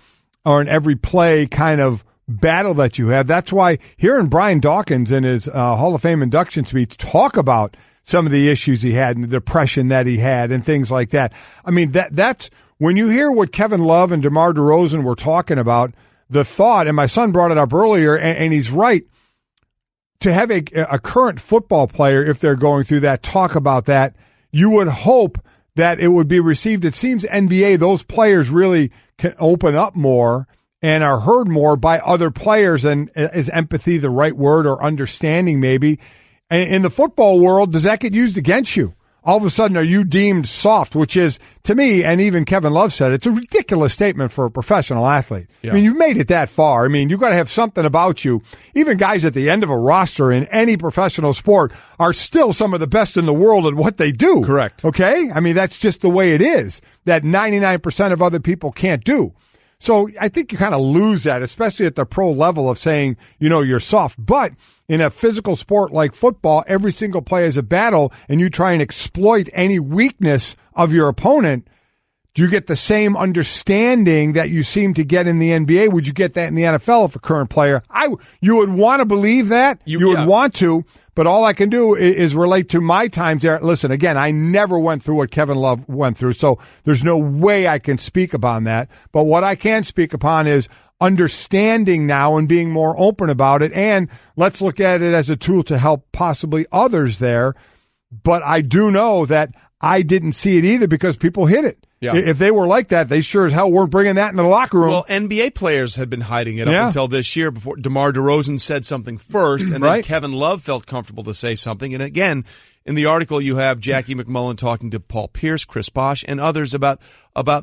or in every play kind of battle that you have. That's why hearing Brian Dawkins in his Hall of Fame induction speech talk about some of the issues he had and the depression that he had and things like that. I mean, that's when you hear what Kevin Love and DeMar DeRozan were talking about, the thought, and my son brought it up earlier, and he's right, to have a current football player, if they're going through that, talk about that, you would hope that it would be received. It seems NBA, those players really can open up more and are heard more by other players. And is empathy the right word, or understanding maybe? In the football world, does that get used against you? All of a sudden, are you deemed soft, which is, to me, and even Kevin Love said, it's a ridiculous statement for a professional athlete. Yeah. I mean, you've made it that far. I mean, you've got to have something about you. Even guys at the end of a roster in any professional sport are still some of the best in the world at what they do. Correct. Okay? I mean, that's just the way it is, that 99% of other people can't do. So I think you kind of lose that, especially at the pro level of saying, you're soft. But in a physical sport like football, every single play is a battle, and you try and exploit any weakness of your opponent. Do you get the same understanding that you seem to get in the NBA? Would you get that in the NFL if a current player? You would want to believe that. You would want to. But all I can do is relate to my times there. Listen, again, I never went through what Kevin Love went through, so there's no way I can speak upon that. But what I can speak upon is understanding now and being more open about it. And let's look at it as a tool to help possibly others there. But I do know that I didn't see it either because people hid it. Yeah. If they were like that, they sure as hell weren't bringing that in the locker room. Well, NBA players had been hiding it up until this year, before DeMar DeRozan said something first, and then Kevin Love felt comfortable to say something. And again, in the article, you have Jackie McMullen talking to Paul Pierce, Chris Bosh, and others about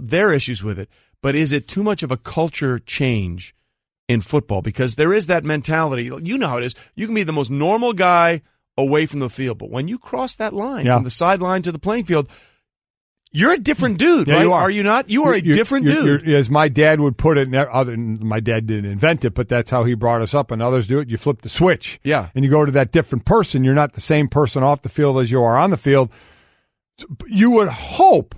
their issues with it. But is it too much of a culture change in football? Because there is that mentality. You know how it is. You can be the most normal guy away from the field, but when you cross that line from the sideline to the playing field, you're a different dude, right? You are you not? You are a different dude. As my dad would put it, my dad didn't invent it, but that's how he brought us up, and others do it. You flip the switch. Yeah. And you go to that different person. You're not the same person off the field as you are on the field. You would hope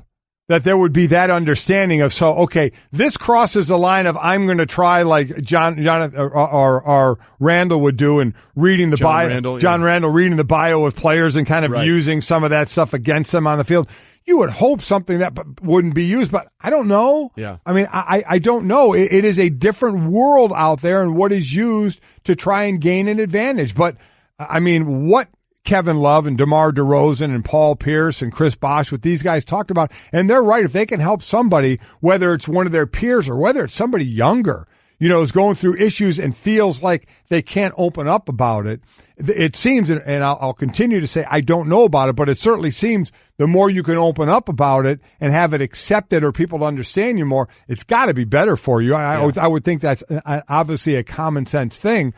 that there would be that understanding of, okay, this crosses the line of I'm going to try like Jonathan or Randall would do, and reading the bio. John Randall reading the bio of players and kind of using some of that stuff against them on the field. You would hope something that wouldn't be used, but I don't know. Yeah. I mean, I don't know. It is a different world out there, and what is used to try and gain an advantage. But, I mean, what Kevin Love and DeMar DeRozan and Paul Pierce and Chris Bosh, what these guys talked about. And they're right. If they can help somebody, whether it's one of their peers or whether it's somebody younger, is going through issues and feels like they can't open up about it, it seems, and I'll continue to say I don't know about it, but it certainly seems the more you can open up about it and have it accepted or people understand you more, it's got to be better for you. I would think that's obviously a common sense thing,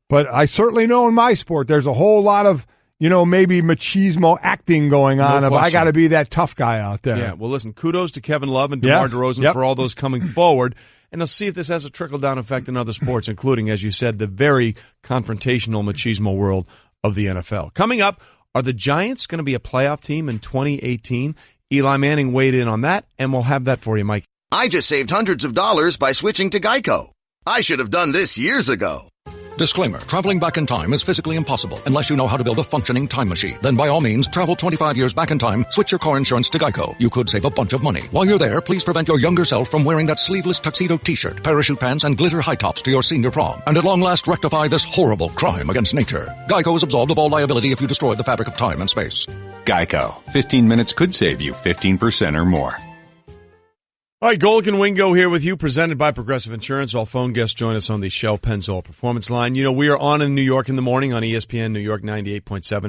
but I certainly know in my sport there's a whole lot of maybe machismo acting going on. No, I got to be that tough guy out there. Yeah, well, listen, kudos to Kevin Love and DeMar DeRozan for all those coming forward. And let's see if this has a trickle-down effect in other sports, including, as you said, the very confrontational machismo world of the NFL. Coming up, are the Giants going to be a playoff team in 2018? Eli Manning weighed in on that, and we'll have that for you, Mike. I just saved hundreds of dollars by switching to Geico. I should have done this years ago. Disclaimer, traveling back in time is physically impossible unless you know how to build a functioning time machine. Then by all means, travel 25 years back in time, switch your car insurance to Geico. You could save a bunch of money. While you're there, please prevent your younger self from wearing that sleeveless tuxedo t-shirt, parachute pants, and glitter high tops to your senior prom. And at long last, rectify this horrible crime against nature. Geico is absolved of all liability if you destroy the fabric of time and space. Geico. 15 minutes could save you 15% or more. All right, Golic and Wingo here with you, presented by Progressive Insurance. All phone guests join us on the Shell Pennzoil Performance Line. We are on in New York in the morning on ESPN New York 98.7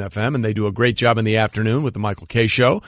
FM, and they do a great job in the afternoon with the Michael Kay Show,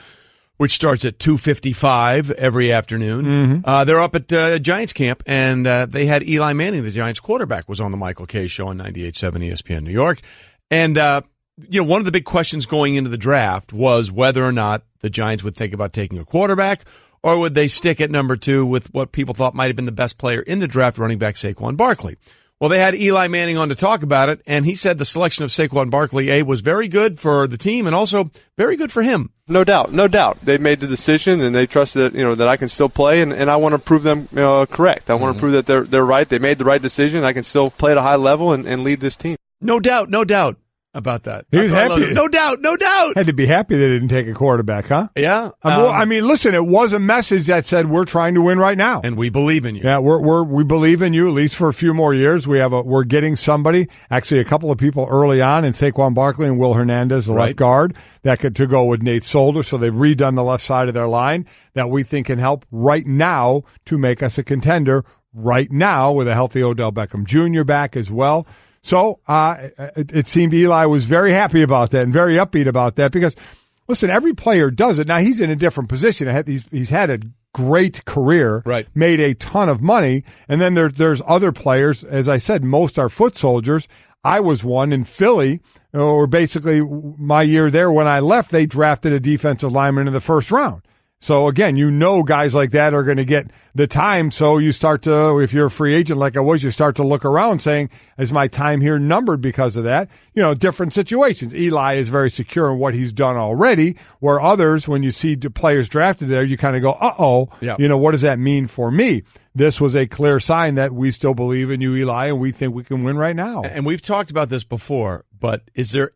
which starts at 2:55 every afternoon. Mm-hmm. They're up at Giants camp, and they had Eli Manning, the Giants quarterback, was on the Michael Kay Show on 98.7 ESPN New York. And, one of the big questions going into the draft was whether or not the Giants would think about taking a quarterback, or would they stick at number 2 with what people thought might have been the best player in the draft, running back Saquon Barkley? Well, they had Eli Manning on to talk about it, and he said the selection of Saquon Barkley, was very good for the team and also very good for him. No doubt, no doubt. They made the decision, and they trust that that I can still play, and I want to prove them correct. I want to prove that they're right. They made the right decision. I can still play at a high level and lead this team. No doubt, no doubt about that. He was happy. No doubt, no doubt. Had to be happy they didn't take a quarterback, huh? Yeah. Listen, it was a message that said we're trying to win right now, and we believe in you. Yeah, we believe in you at least for a few more years. We're getting somebody, actually a couple of people early on in Saquon Barkley and Will Hernandez, the left guard, that could to go with Nate Solder. So they've redone the left side of their line that we think can help right now to make us a contender right now with a healthy Odell Beckham Jr. back as well. So it seemed Eli was very happy about that and very upbeat about that because, listen, every player does it. Now, he's in a different position. He's had a great career, made a ton of money, and then there's other players. As I said, most are foot soldiers. I was one in Philly, or basically my year there when I left, they drafted a defensive lineman in the first round. So, again, guys like that are going to get the time. So you start to, if you're a free agent like I was, you start to look around saying, is my time here numbered because of that? Different situations. Eli is very secure in what he's done already, where others, when you see the players drafted there, you kind of go, uh-oh, what does that mean for me? This was a clear sign that we still believe in you, Eli, and we think we can win right now. And we've talked about this before, but is there,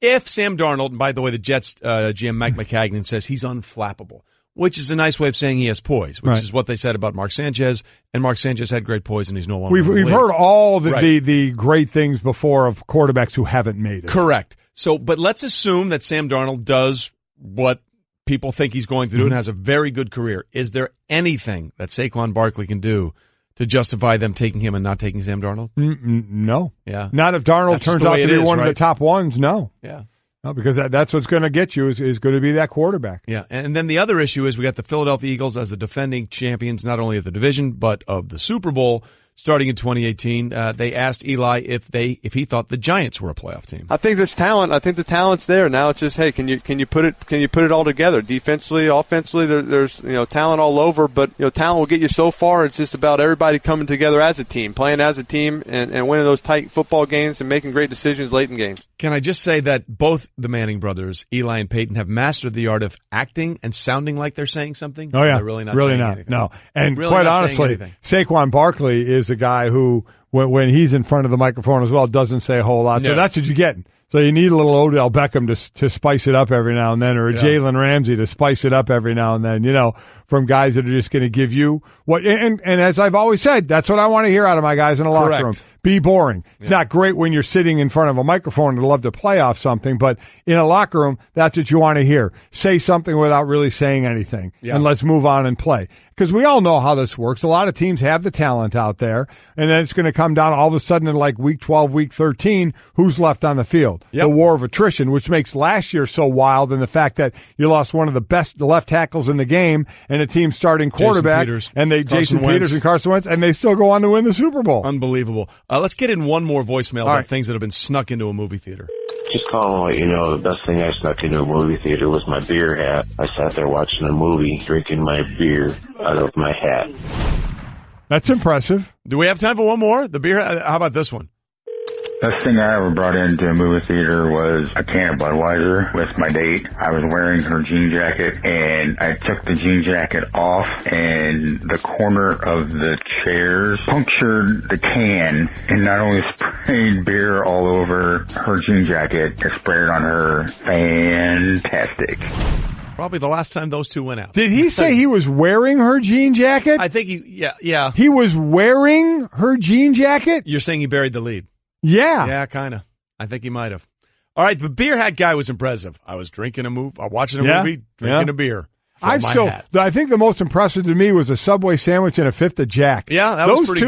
if Sam Darnold, and by the way, the Jets GM Mike McCagnon says he's unflappable, which is a nice way of saying he has poise, which is what they said about Mark Sanchez, and Mark Sanchez had great poise, and he's no longer. We've heard all the great things before of quarterbacks who haven't made it. Correct. So, but let's assume that Sam Darnold does what people think he's going to do and has a very good career. Is there anything that Saquon Barkley can do to justify them taking him and not taking Sam Darnold? No. Yeah. Not if Darnold turns out to be one of the top ones, no. Yeah. No, because that's what's going to get you is going to be that quarterback. Yeah. And then the other issue is we got the Philadelphia Eagles as the defending champions, not only of the division, but of the Super Bowl. Starting in 2018, they asked Eli if he thought the Giants were a playoff team. I think there's talent. I think the talent's there. Now it's just, hey, can you put it all together? Defensively, offensively, there's talent all over, but talent will get you so far. It's just about everybody coming together as a team, playing as a team, and winning those tight football games and making great decisions late in games. Can I just say that both the Manning brothers, Eli and Peyton, have mastered the art of acting and sounding like they're saying something? Oh yeah, they're really not saying anything. No, and really quite honestly, Saquon Barkley is a guy who, when he's in front of the microphone as well, doesn't say a whole lot. So that's what you're getting. So you need a little Odell Beckham to spice it up every now and then, or a Jalen Ramsey to spice it up every now and then, from guys that are just going to give you what, and as I've always said, that's what I want to hear out of my guys in the locker room. be boring. It's not great when you're sitting in front of a microphone and love to play off something, but in a locker room, that's what you want to hear. Say something without really saying anything, and let's move on and play. Because we all know how this works. A lot of teams have the talent out there, and then it's going to come down all of a sudden in like week 12, week 13, who's left on the field. The war of attrition, which makes last year so wild, and the fact that you lost one of the best left tackles in the game and a team starting quarterback, Jason Peters and Carson Wentz, and they still go on to win the Super Bowl. Unbelievable. Let's get in one more voicemail about things that have been snuck into a movie theater. Just calling to let you know the best thing I snuck into a movie theater was my beer hat. I sat there watching a movie, drinking my beer out of my hat. That's impressive. Do we have time for one more? The beer hat? How about this one? Best thing I ever brought into a movie theater was a can of Budweiser with my date. I was wearing her jean jacket, and I took the jean jacket off, and the corner of the chairs punctured the can, and not only sprayed beer all over her jean jacket, it sprayed on her. Fantastic. Probably the last time those two went out. Did he say he was wearing her jean jacket? I think yeah. He was wearing her jean jacket? You're saying he buried the lead. Yeah. Yeah, kind of. I think he might have. All right, the beer hat guy was impressive. I was watching a movie, drinking a beer. I think the most impressive to me was a Subway sandwich and a fifth of Jack. Yeah, that was pretty good.